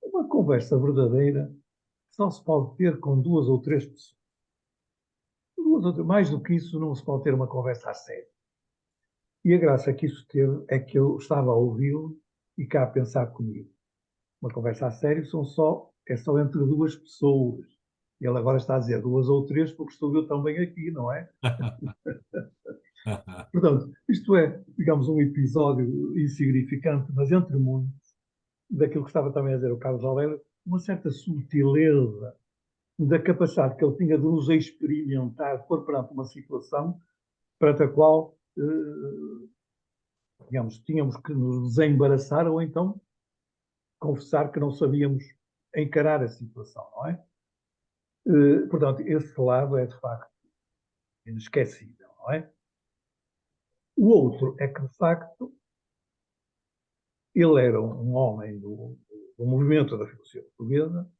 S5: Uma conversa verdadeira só se pode ter com duas ou três pessoas. Mais do que isso, não se pode ter uma conversa a sério. E a graça que isso teve é que eu estava a ouvi-lo e cá a pensar comigo. Uma conversa a sério é só entre duas pessoas. Ele agora está a dizer duas ou três porque estou eu também aqui, não é? Portanto, isto é, digamos, um episódio insignificante, mas entre muitos, daquilo que estava também a dizer o Carlos Aurélio, uma certa subtileza da capacidade que ele tinha de nos experimentar, pôr perante uma situação para a qual, digamos, tínhamos que nos desembaraçar ou então confessar que não sabíamos encarar a situação, não é? Portanto, esse lado é de facto inesquecível, não é? O outro é que, de facto, ele era um homem do movimento da filosofia portuguesa.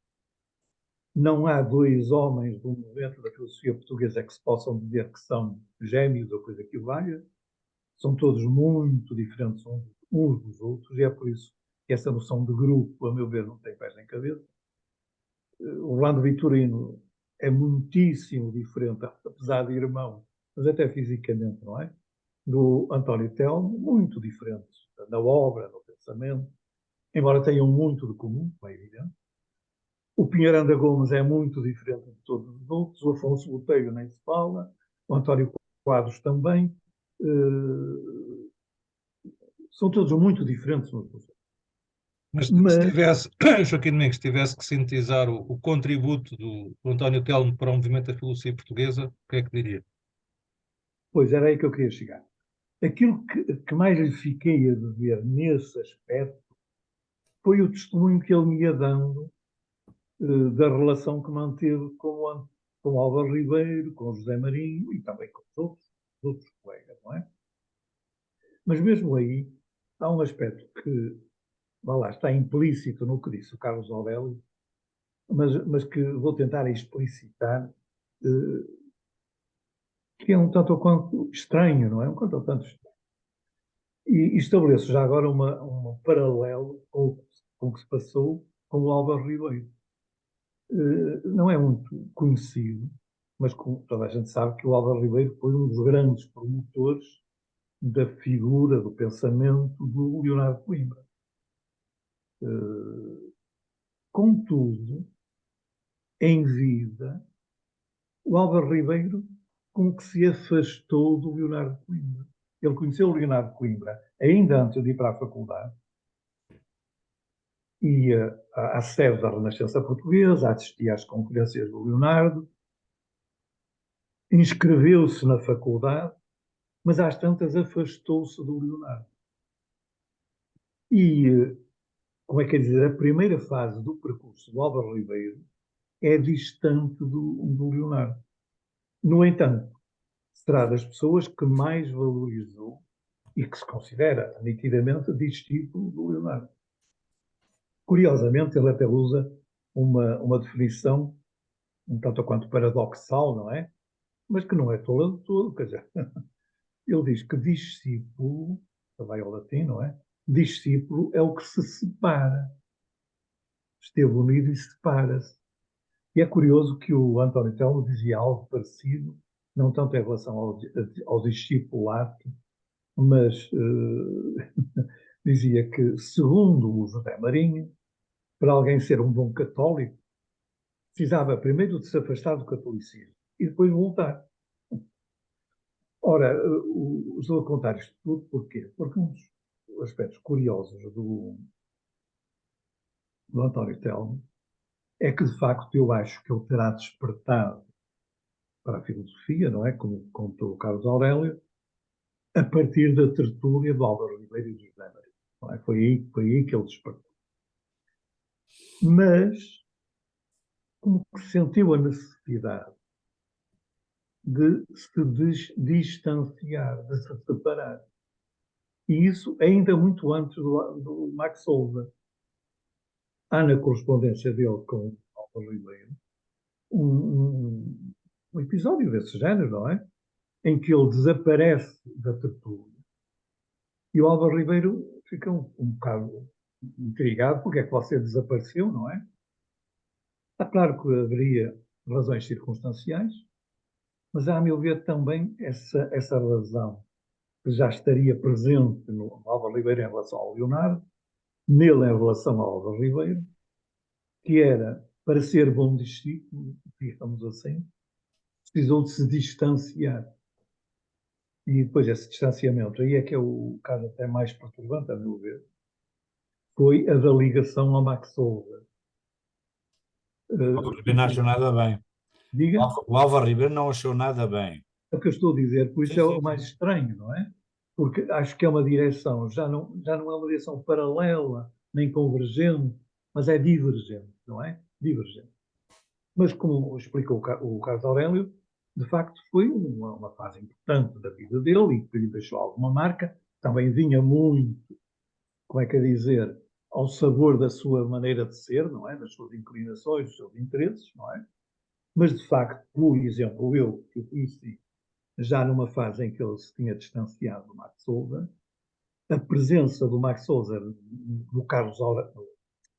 S5: Não há dois homens do movimento da filosofia portuguesa que se possam dizer que são gêmeos ou coisa que o valha. São todos muito diferentes uns dos outros, e é por isso que essa noção de grupo, a meu ver, não tem pés nem cabeça. O Orlando Vitorino é muitíssimo diferente, apesar de irmão, mas até fisicamente, não é? Do António Telmo, muito diferentes na obra, no pensamento, embora tenham muito de comum, é evidente. O Pinheiranda Gomes é muito diferente de todos os outros, o Afonso Botelho nem se fala, o António Quadros também. São todos muito diferentes uns dos outros.
S1: Mas se tivesse, Joaquim Domingos, tivesse que sintetizar o contributo do António Telmo para o movimento da filosofia portuguesa, o que é que diria?
S5: Pois, era aí que eu queria chegar. Aquilo que mais lhe fiquei a dever nesse aspecto foi o testemunho que ele me ia dando da relação que manteve com o Álvaro Ribeiro, com o José Marinho e também com os outros colegas, não é? Mas mesmo aí há um aspecto que, lá está implícito no que disse o Carlos Aurélio, mas que vou tentar explicitar, que é um tanto ou quanto estranho, não é? Um tanto ou quanto estranho. E estabeleço já agora um paralelo com o que se passou com o Álvaro Ribeiro. Não é muito conhecido, mas toda a gente sabe que o Álvaro Ribeiro foi um dos grandes promotores da figura, do pensamento do Leonardo Coimbra. Contudo, em vida, o Álvaro Ribeiro como que se afastou do Leonardo Coimbra. Ele conheceu o Leonardo Coimbra ainda antes de ir para a faculdade, ia à sede da Renascença Portuguesa, assistia às conferências do Leonardo, inscreveu-se na faculdade, mas às tantas afastou-se do Leonardo. E como é que é dizer, a primeira fase do percurso do Álvaro Ribeiro é distante do Leonardo. No entanto, será das pessoas que mais valorizou e que se considera nitidamente discípulo do Leonardo. Curiosamente, ele até usa uma definição um tanto quanto paradoxal, não é? Mas que não é tola de todo, quer dizer, ele diz que discípulo, vai ao latim, não é? Discípulo é o que se separa. Esteve unido e separa-se. E é curioso que o António Telmo dizia algo parecido, não tanto em relação ao discipulato, mas dizia que, segundo o José Marinho, para alguém ser um bom católico, precisava primeiro de se afastar do catolicismo e depois voltar. Ora, estou a contar isto tudo porquê? Porque um dos aspectos curiosos do António Telmo é que, de facto, eu acho que ele terá despertado para a filosofia, não é? Como contou o Carlos Aurélio, a partir da tertúlia do Álvaro Ribeiro e do José Maria. Não é? Foi aí que ele despertou. Mas, como que sentiu a necessidade de se distanciar, de se separar. E isso ainda muito antes do Max Souza. Há na correspondência dele com o Álvaro Ribeiro um episódio desse género, não é? Em que ele desaparece da tertúlia e o Álvaro Ribeiro fica um bocado intrigado porque é que você desapareceu, não é? Está claro que haveria razões circunstanciais, mas há, a meu ver, também essa razão que já estaria presente no Álvaro Ribeiro em relação ao Leonardo, nele em relação ao Álvaro Ribeiro, que era, para ser bom discípulo, digamos assim, precisou de se distanciar. E depois esse distanciamento, aí é que é o caso até mais perturbante, a meu ver, foi a da ligação ao Max Souza.
S3: O Álvaro Ribeiro não achou nada bem.
S5: Diga,
S3: O Álvaro Ribeiro não achou nada bem.
S5: é o que eu estou a dizer, por isso
S3: Sim,
S5: é
S3: sim,
S5: o mais
S3: sim.
S5: estranho, não é? Porque acho que é uma direção, já não é uma direção paralela, nem convergente, mas é divergente, não é? Divergente. Mas, como explicou o Carlos Aurélio, de facto foi uma fase importante da vida dele e que lhe deixou alguma marca. Também vinha muito, como é que é dizer, ao sabor da sua maneira de ser, não é? Das suas inclinações, dos seus interesses, não é? Mas, de facto, por exemplo, eu que o conheci já numa fase em que ele se tinha distanciado do Max Souza, a presença do Max Souza, do Carlos Aurélio,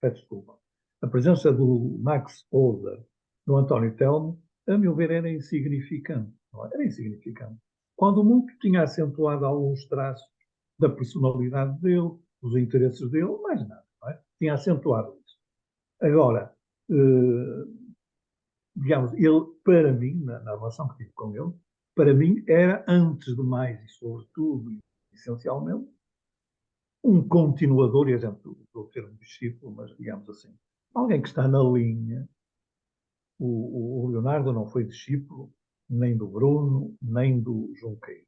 S5: peço desculpa, a presença do Max Souza no António Telmo, a meu ver, era insignificante. Não é? Era insignificante. Quando muito tinha acentuado alguns traços da personalidade dele, dos interesses dele, mais nada. Não é? Tinha acentuado isso. Agora, digamos, ele, para mim, na relação que tive com ele, para mim era, antes de mais e sobretudo, essencialmente, um continuador, exemplo, do termo discípulo, mas digamos assim, alguém que está na linha. O Leonardo não foi discípulo nem do Bruno, nem do Junqueiro.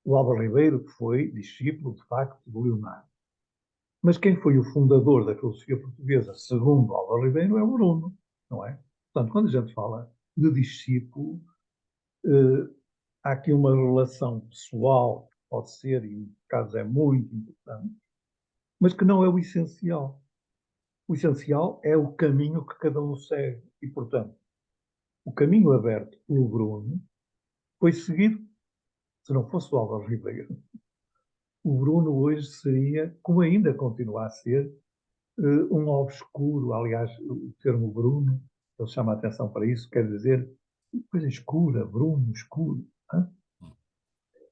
S5: O Álvaro Ribeiro foi discípulo, de facto, do Leonardo. Mas quem foi o fundador da filosofia portuguesa, segundo Álvaro Ribeiro, é o Bruno, não é? Portanto, quando a gente fala de discípulo, há aqui uma relação pessoal que pode ser, e em casos é muito importante, mas que não é o essencial. O essencial é o caminho que cada um segue. E, portanto, o caminho aberto pelo Bruno foi seguido, se não fosse o Álvaro Ribeiro, o Bruno hoje seria, como ainda continua a ser, um obscuro. Aliás, o termo Bruno, ele chama a atenção para isso, quer dizer coisa escura, Bruno, escuro. Hein?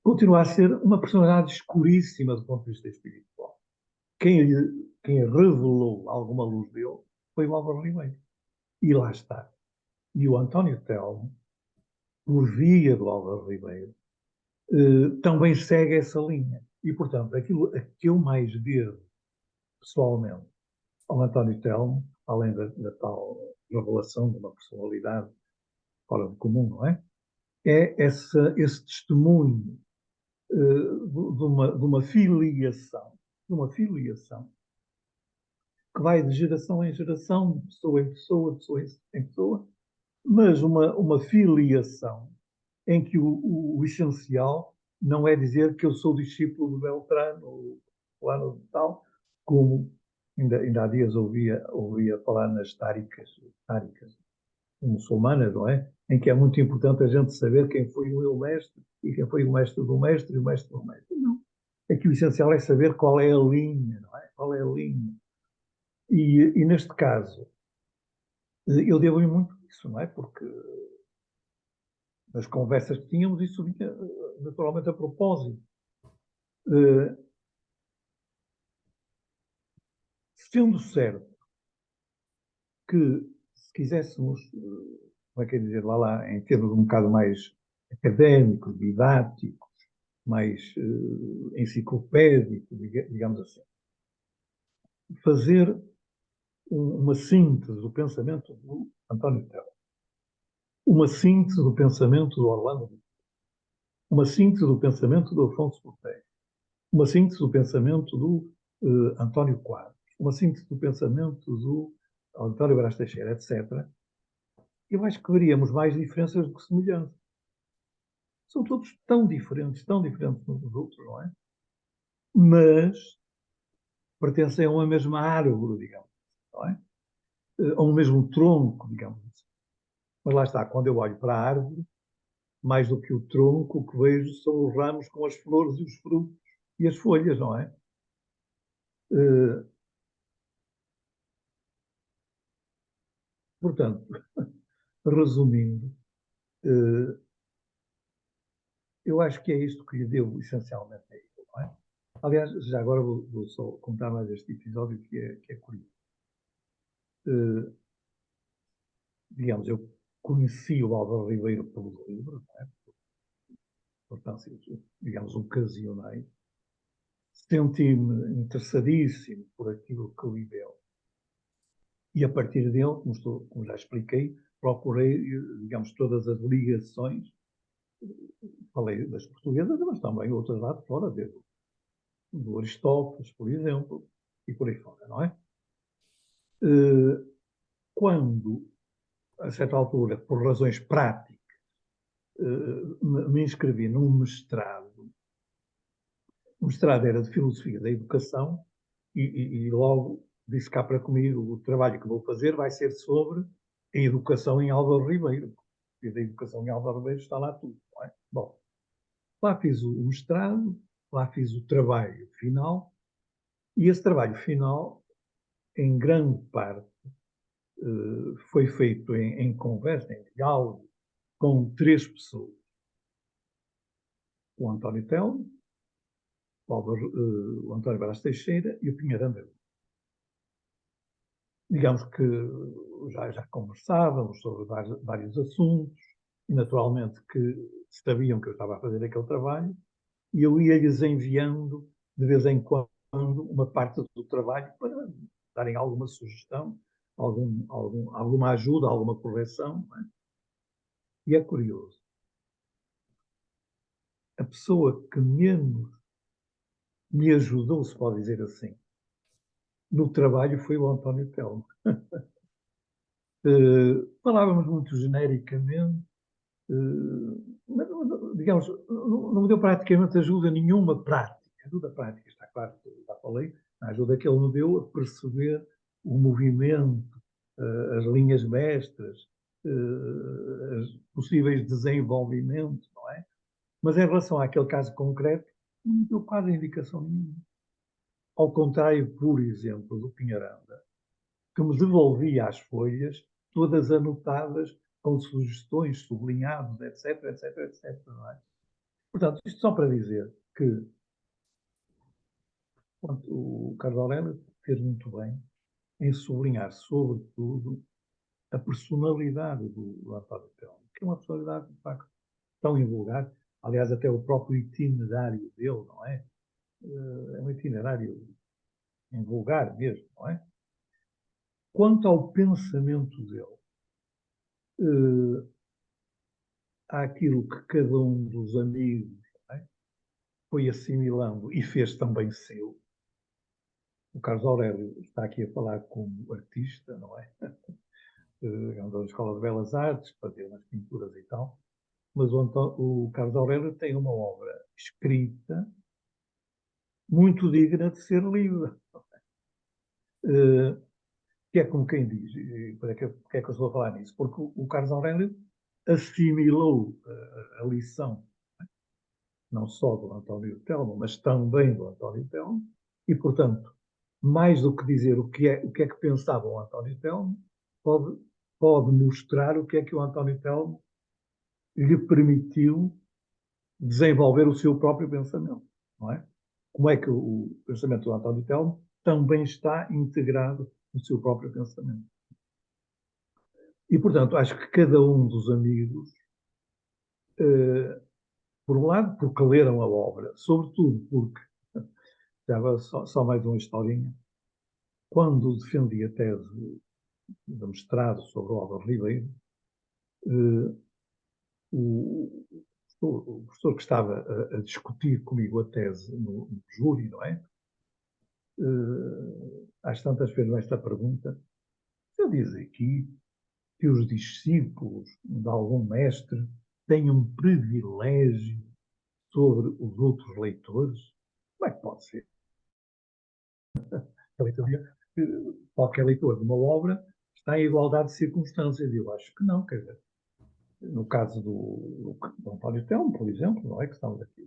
S5: Continua a ser uma personalidade escuríssima do ponto de vista espiritual. Quem revelou alguma luz dele foi o Álvaro Ribeiro. E lá está. E o António Telmo, por via do Álvaro Ribeiro, também segue essa linha. E, portanto, aquilo a que eu mais devo, pessoalmente, ao António Telmo, além da tal revelação de uma personalidade fora do comum, não é? É esse testemunho de uma filiação que vai de geração em geração, de pessoa em pessoa, de pessoa em pessoa, mas uma filiação em que o essencial não é dizer que eu sou discípulo do Beltrano ou fulano de tal, como ainda há dias ouvia falar nas táricas muçulmanas, não é? Em que é muito importante a gente saber quem foi o meu mestre e quem foi o mestre do mestre e o mestre do mestre. Não. É que o essencial é saber qual é a linha, não é? Qual é a linha. E neste caso, eu devo-lhe muito isso, não é? Porque nas conversas que tínhamos, isso vinha naturalmente a propósito. Uh, Sendo certo que, se quiséssemos, como é que é dizer, lá, em termos um bocado mais académicos, didáticos, mais enciclopédicos, digamos assim, fazer uma síntese do pensamento do António Tell, uma síntese do pensamento do Orlando, uma síntese do pensamento do Afonso Cortejo, uma síntese do pensamento do António Quadros, uma síntese do pensamento do António Brás Teixeira, etc., eu acho que veríamos mais diferenças do que semelhanças. São todos tão diferentes uns dos outros, não é? Mas pertencem a uma mesma árvore, digamos, não é? A um mesmo tronco, digamos assim. Mas lá está, quando eu olho para a árvore, mais do que o tronco, o que vejo são os ramos com as flores e os frutos e as folhas, não é? Portanto, resumindo, eu acho que é isto que lhe devo essencialmente a ele, não é? Aliás, já agora vou só contar mais este episódio que é curioso. Digamos, eu conheci o Álvaro Ribeiro pelos livros, não é? Portanto, digamos, ocasionei. Senti-me interessadíssimo por aquilo que li dele. E a partir dele, como já expliquei, procurei, digamos, todas as ligações. Falei das portuguesas, mas também outras lá de fora, do Aristóteles, por exemplo, e por aí fora, não é? Quando, a certa altura, por razões práticas, me inscrevi num mestrado. O mestrado era de Filosofia da Educação e logo disse cá para comigo, o trabalho que vou fazer vai ser sobre a educação em Álvaro Ribeiro. E da educação em Álvaro Ribeiro está lá tudo, não é? Bom, lá fiz o mestrado, lá fiz o trabalho final, e esse trabalho final, em grande parte, foi feito em conversa, em diálogo, com 3 pessoas. O António Telmo, o António Brás Teixeira e o Pinheiro André. Digamos que já conversávamos sobre vários assuntos, e naturalmente que sabiam que eu estava a fazer aquele trabalho, e eu ia-lhes enviando, de vez em quando, uma parte do trabalho para darem alguma sugestão, alguma ajuda, alguma correção. Não é? E é curioso. A pessoa que menos me ajudou, se pode dizer assim, no trabalho foi o António Telmo. Falávamos muito genericamente, mas, digamos, não me deu praticamente ajuda nenhuma prática. Ajuda prática, está claro, já falei, a ajuda que ele me deu a perceber o movimento, as linhas mestras, os possíveis desenvolvimentos, não é? Mas em relação àquele caso concreto, não me deu quase indicação nenhuma. Ao contrário, por exemplo, do Pinharanda, que me devolvia as folhas, todas anotadas com sugestões, sublinhados, etc, etc, etc. Não é? Portanto, isto só para dizer que o Carlos Aurélio fez muito bem em sublinhar, sobretudo, a personalidade do António Telmo, que é uma personalidade, de facto, tão invulgar. Aliás, até o próprio itinerário dele, não é? É um itinerário invulgar mesmo, não é? Quanto ao pensamento dele, àquilo que cada um dos amigos, é? Foi assimilando e fez também seu. o Carlos Aurélio está aqui a falar como artista, não é? Andou na Escola de Belas Artes, fazia umas pinturas e tal, mas o Carlos Aurélio tem uma obra escrita muito digna de ser lida. Que é como quem diz, porque é que eu estou a falar nisso? Porque o Carlos Aurélio assimilou a lição, não só do António Telmo, mas também do António Telmo, e, portanto, mais do que dizer o que é que pensava o António Telmo, pode mostrar o que é que o António Telmo lhe permitiu desenvolver o seu próprio pensamento, não é? Como é que o pensamento do António Telmo também está integrado no seu próprio pensamento. E, portanto, acho que cada um dos amigos, por um lado, porque leram a obra, sobretudo porque, já agora só mais uma historinha, quando defendi a tese de mestrado sobre o Álvaro Ribeiro, o professor que estava a discutir comigo a tese no júri, não é? Às tantas fez-me esta pergunta: eu diz aqui que os discípulos de algum mestre têm um privilégio sobre os outros leitores? Como é que pode ser? Qualquer leitor de uma obra está em igualdade de circunstâncias. Eu acho que não, quer dizer, no caso do António Telmo, por exemplo, não é?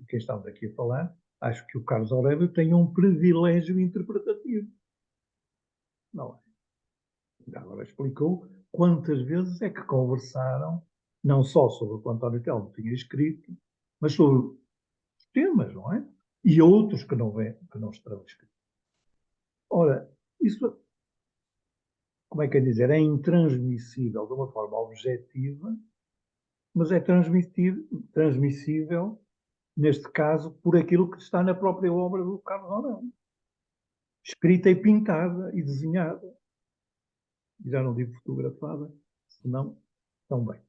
S5: Quem estamos aqui a falar, acho que o Carlos Aurélio tem um privilégio interpretativo. Não é? Agora explicou quantas vezes é que conversaram, não só sobre o que o António Telmo tinha escrito, mas sobre os temas, não é? E outros que não estarão escritos. Ora, isso, como é que é dizer, é intransmissível de uma forma objetiva, mas é transmissível, neste caso, por aquilo que está na própria obra do Carlos Aurélio. Escrita e pintada e desenhada. Já não digo fotografada, senão também.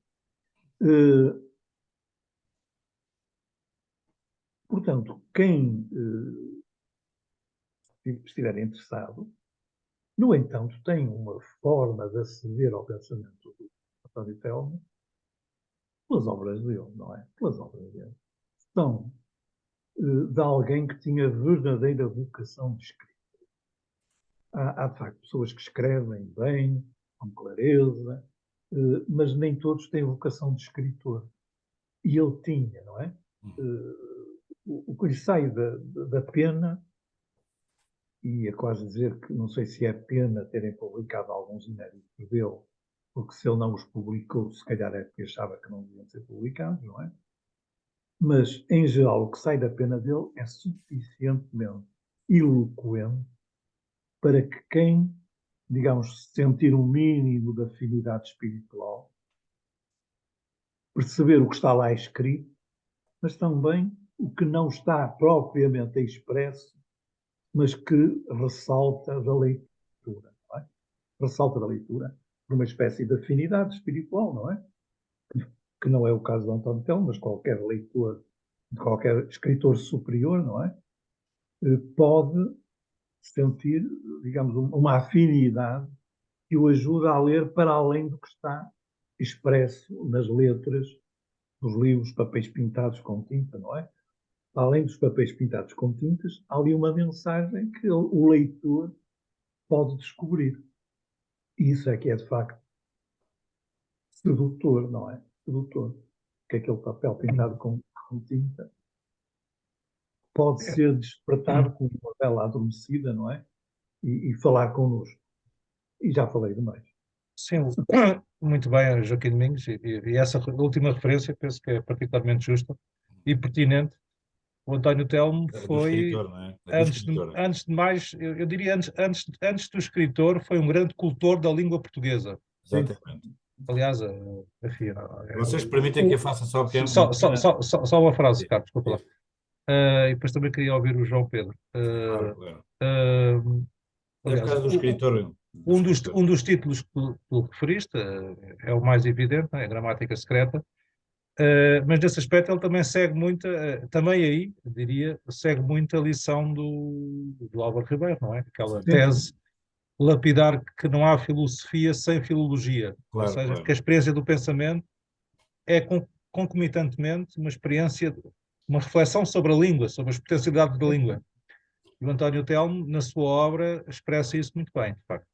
S5: Portanto, quem estiver interessado, no entanto, tem uma forma de aceder ao pensamento do António Telmo pelas obras dele, não é? Pelas obras dele. São de alguém que tinha verdadeira vocação de escrita. Há, de facto, pessoas que escrevem bem, com clareza, mas nem todos têm vocação de escritor. E ele tinha, não é? O que lhe sai da pena, e é quase dizer que não sei se é pena terem publicado alguns inéditos dele, porque se ele não os publicou, se calhar é porque achava que não deviam ser publicados, não é? Mas, em geral, o que sai da pena dele é suficientemente eloquente para que quem, digamos, sentir um mínimo de afinidade espiritual, perceber o que está lá escrito, mas também o que não está propriamente expresso, mas que ressalta da leitura, não é? Ressalta da leitura por uma espécie de afinidade espiritual, não é? Que não é o caso de António Telmo, mas qualquer leitor, qualquer escritor superior, não é? Pode sentir, digamos, uma afinidade que o ajuda a ler para além do que está expresso nas letras dos livros, papéis pintados com tinta, não é? Além dos papéis pintados com tintas, há ali uma mensagem que o leitor pode descobrir. E isso é que é, de facto, sedutor, não é? Sedutor. Que aquele papel pintado com tinta pode ser despertado com uma vela adormecida, não é? E falar connosco. E já falei demais.
S1: Sim, muito bem, Joaquim Domingos, e essa última referência penso que é particularmente justa e pertinente. O António Telmo
S3: Do
S1: foi,
S3: escritor, não é? Do escritor.
S1: antes de mais, eu diria antes do escritor, foi um grande cultor da língua portuguesa.
S3: Exatamente.
S1: Aliás, enfim,
S3: Vocês permitem que eu faça só
S1: só,
S3: uma
S1: só,
S3: pequena...
S1: só uma frase,
S3: Sim,
S1: Carlos, desculpa lá.
S3: sim.
S1: E depois também queria ouvir o João Pedro.
S3: Claro, claro. É por
S1: Aliás,
S3: causa do escritor.
S1: um dos títulos que tu referiste é o mais evidente, é a Gramática Secreta, Mas nesse aspecto ele também segue muito, também aí, eu diria, segue muito a lição do Álvaro Ribeiro, não é? Aquela
S5: Sim,
S1: tese lapidar que não há filosofia sem filologia, ou
S3: Claro,
S1: seja, que
S3: claro.
S1: a experiência do pensamento é concomitantemente uma experiência, uma reflexão sobre a língua, sobre as potencialidades da língua. E o António Telmo, na sua obra, expressa isso muito bem, de facto.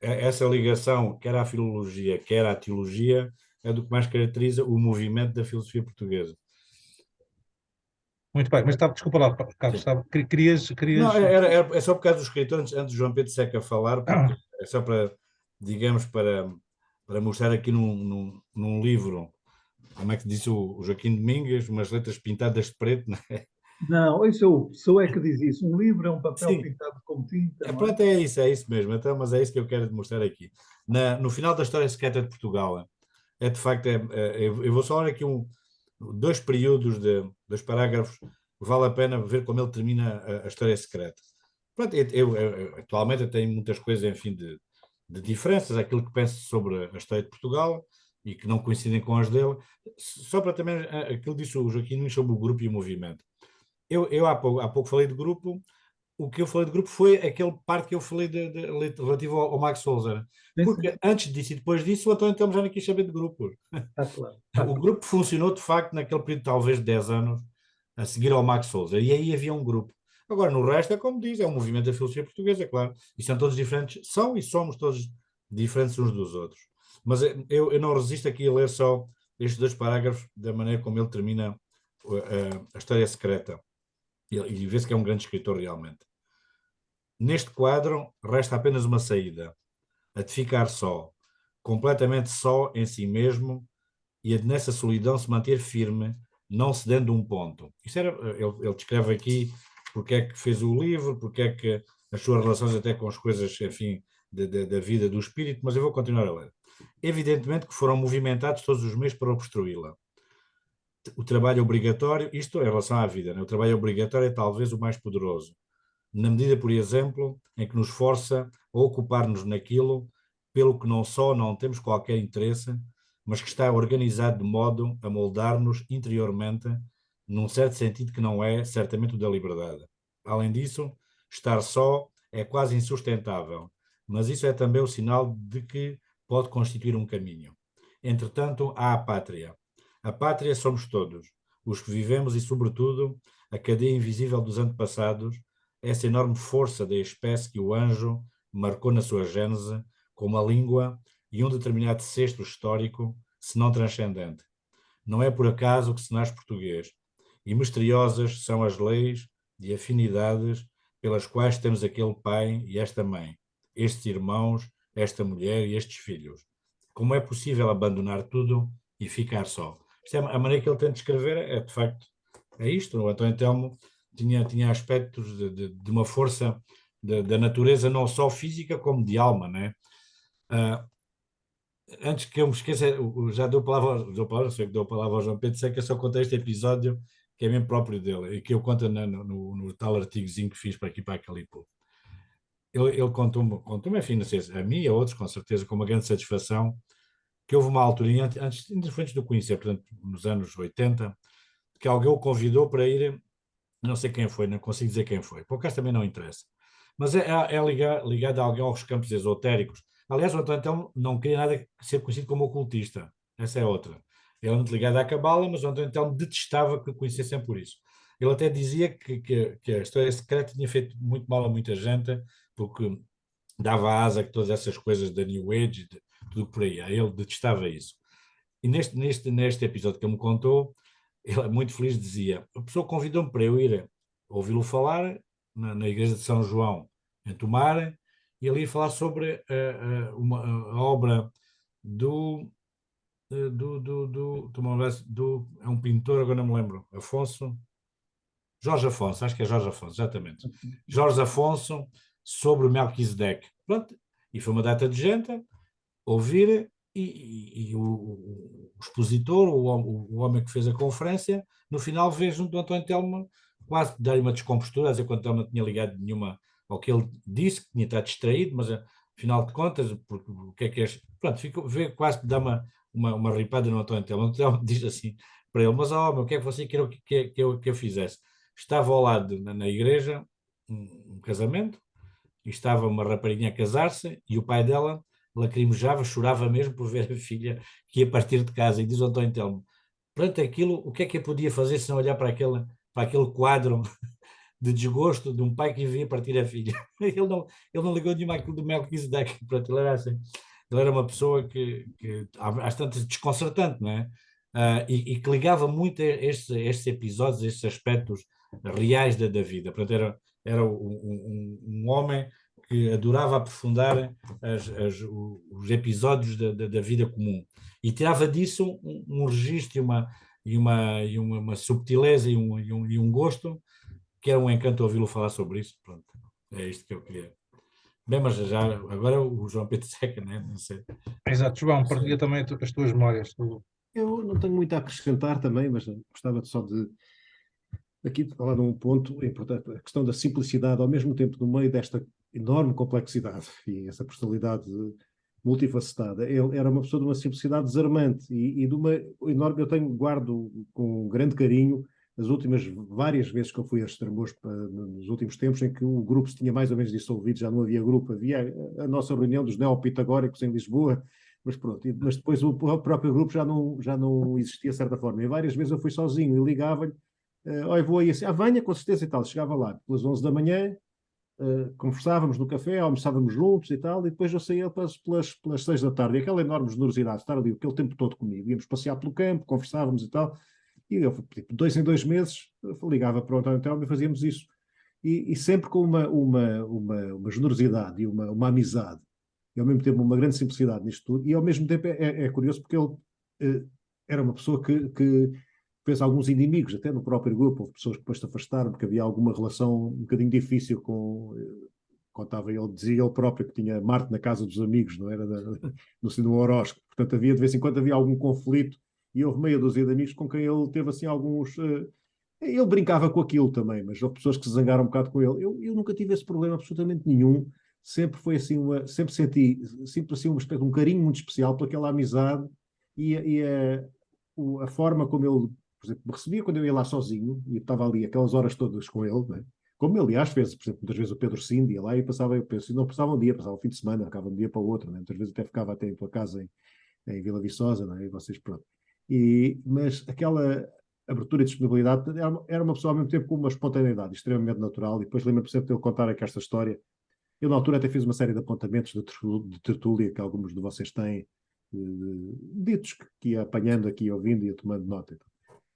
S3: Essa ligação, quer à filologia, quer à teologia, é do que mais caracteriza o movimento da filosofia portuguesa.
S1: Muito bem, mas desculpa lá, Carlos,
S3: Sim. Não,
S1: querias...
S3: é só por causa dos escritores, antes de João Pedro Seca falar, porque é só para, digamos, para mostrar aqui num livro, como é que disse o Joaquim Domingues, umas letras pintadas de preto, né?
S5: não, isso é o Pessoa é que diz isso. Um livro é um papel
S3: Sim,
S5: pintado com tinta, não é?
S3: pronto, é isso mesmo, então, mas é isso que eu quero demonstrar aqui. No final da história secreta de Portugal, de facto, eu vou só ler aqui dois períodos de dois parágrafos, vale a pena ver como ele termina a história secreta. Pronto, atualmente eu tenho muitas coisas, enfim, de diferenças, aquilo que penso sobre a história de Portugal e que não coincidem com as dele, só para também, aquilo que disse o Joaquim Nunes sobre o grupo e o movimento. Eu há pouco falei de grupo, o que eu falei de grupo foi aquele parte que eu falei relativo ao Max Souza,
S5: Sim, sim,
S3: porque antes disso e depois disso o António Telmo já não quis saber de grupos.
S5: está claro. Está
S3: O
S5: claro.
S3: grupo funcionou de facto naquele período, talvez de 10 anos, a seguir ao Max Souza, e aí havia um grupo. Agora, no resto, é como diz, é um movimento da filosofia portuguesa, claro, e são todos diferentes, são e somos todos diferentes uns dos outros. Mas eu não resisto aqui a ler só estes dois parágrafos da maneira como ele termina a história secreta, e vê-se que é um grande escritor realmente. Neste quadro, resta apenas uma saída, a de ficar só, completamente só em si mesmo, e a de nessa solidão se manter firme, não cedendo um ponto. Ele descreve aqui porque é que fez o livro, porque é que as suas relações até com as coisas, enfim, da vida do espírito, mas eu vou continuar a ler. Evidentemente que foram movimentados todos os meios para obstruí-la. O trabalho obrigatório, isto em relação à vida, né? O trabalho obrigatório é talvez o mais poderoso, na medida, por exemplo, em que nos força a ocupar-nos naquilo pelo que não só não temos qualquer interesse, mas que está organizado de modo a moldar-nos interiormente, num certo sentido que não é certamente o da liberdade. Além disso, estar só é quase insustentável, mas isso é também o sinal de que pode constituir um caminho. Entretanto, há a pátria. A pátria somos todos, os que vivemos e, sobretudo, a cadeia invisível dos antepassados, essa enorme força da espécie que o anjo marcou na sua gênese como a língua e um determinado cesto histórico, se não transcendente. Não é por acaso que se nasce português, e misteriosas são as leis de afinidades pelas quais temos aquele pai e esta mãe, estes irmãos, esta mulher e estes filhos. Como é possível abandonar tudo e ficar só? Isto é a maneira que ele tenta escrever, de facto, é isto. O António Telmo tinha aspectos de uma força da natureza, não só física, como de alma, né? Antes que eu me esqueça, já sei que dou a palavra ao João Pedro, sei que eu só contei este episódio, que é mesmo próprio dele, e que eu conto no tal artigozinho que fiz para aqui para aquele povo. Ele contou-me, enfim, não sei, a mim e a outros, com certeza, com uma grande satisfação, que houve uma altura, antes de o conhecer, portanto, nos anos 80, que alguém o convidou para ir, não sei quem foi, não consigo dizer quem foi, por acaso também não interessa, mas é ligado a alguém aos campos esotéricos. Aliás, o António Telmo não queria nada ser conhecido como ocultista, essa é outra. Ele é muito ligado à cabala, mas o António Telmo detestava que o conhecessem por isso. Ele até dizia que a história secreta tinha feito muito mal a muita gente, porque dava asa a todas essas coisas da New Age, tudo por aí. Ele detestava isso. E neste episódio que ele me contou, ele é muito feliz, dizia, a pessoa convidou-me para eu ir ouvi-lo falar na igreja de São João, em Tomar, e ele ia falar sobre a obra do, é um pintor, agora não me lembro, Jorge Afonso, acho que é Jorge Afonso, exatamente. Jorge Afonso sobre o Melquisedeque. Pronto, e foi uma data de gente ouvir, e o expositor, o homem que fez a conferência, no final veio junto do António Telmo, quase dar-lhe uma descompostura, a dizer que o António não tinha ligado nenhuma ao que ele disse, que tinha estado distraído, mas afinal de contas, porque, o que é que é? Pronto, veio quase dar uma ripada no António Telmo. O António Telmo diz assim para ele: mas o que é que você queria que eu fizesse? Estava ao lado, na igreja, um casamento, e estava uma rapariga a casar-se, e o pai dela lacrimejava, chorava mesmo por ver a filha que ia partir de casa. E diz o António Telmo: perante aquilo, o que é que eu podia fazer se não olhar para aquele quadro de desgosto de um pai que via partir a filha? Ele não ligou nenhuma àquilo do Melquisedeque. Pronto, ele era assim. Ele era uma pessoa que às tantas, desconcertante, não é? E que ligava muito a estes episódios, a estes aspectos reais da vida. Portanto, era um homem que adorava aprofundar os episódios da vida comum. E tirava disso um registro e uma subtileza e um gosto, que era um encanto ouvi-lo falar sobre isso. Pronto, é isto que eu queria. Bem, mas já agora o João Pedro Seca, né? Não sei.
S1: Exato, João,
S3: Sim.
S1: partilha também as tuas memórias.
S4: Eu não tenho muito a acrescentar também, mas gostava só de aqui falar de um ponto importante, a questão da simplicidade, ao mesmo tempo, no meio desta enorme complexidade e essa personalidade multifacetada. Ele era uma pessoa de uma simplicidade desarmante e de uma enorme. Guardo com grande carinho as últimas várias vezes que eu fui a Estremoz nos últimos tempos, em que o grupo se tinha mais ou menos dissolvido, já não havia grupo, havia a nossa reunião dos neopitagóricos em Lisboa, mas pronto, mas depois o próprio grupo já não existia de certa forma. E várias vezes eu fui sozinho e ligava-lhe: olha, vou aí assim, venha com certeza e tal. Chegava lá pelas 11 da manhã, conversávamos no café, almoçávamos juntos e tal, e depois eu saía pelas 6 da tarde. E aquela enorme generosidade de estar ali aquele tempo todo comigo. Íamos passear pelo campo, conversávamos e tal. E eu, tipo, 2 em 2 meses, ligava para o António Telmo e fazíamos isso. E sempre com uma generosidade e uma amizade. E ao mesmo tempo uma grande simplicidade nisto tudo. E ao mesmo tempo é curioso porque ele era uma pessoa que fez alguns inimigos, até no próprio grupo. Houve pessoas que depois se afastaram porque havia alguma relação um bocadinho difícil com. Contava ele, dizia ele próprio que tinha Marte na casa dos amigos, não era no horóscopo. Portanto, havia de vez em quando havia algum conflito e houve meia dúzia de amigos com quem ele teve assim alguns. Ele brincava com aquilo também, mas houve pessoas que se zangaram um bocado com ele. Eu nunca tive esse problema absolutamente nenhum. Sempre foi assim, sempre senti sempre assim um carinho muito especial por aquela amizade e a forma como ele, por exemplo, me recebia quando eu ia lá sozinho e estava ali aquelas horas todas com ele, né? Como ele, aliás, fez, por exemplo, muitas vezes o Pedro Cindy ia lá e passava, eu penso, não passava um dia, passava um fim de semana, acaba de um dia para o outro, né? Muitas vezes até ficava até em tua casa em Vila Viçosa, né? E vocês, pronto. Mas aquela abertura e disponibilidade era uma pessoa ao mesmo tempo com uma espontaneidade extremamente natural. E depois lembro-me sempre de ele contar aqui esta história. Eu, na altura, até fiz uma série de apontamentos de tertúlia que alguns de vocês têm, ditos que ia apanhando aqui, ouvindo e ia tomando nota.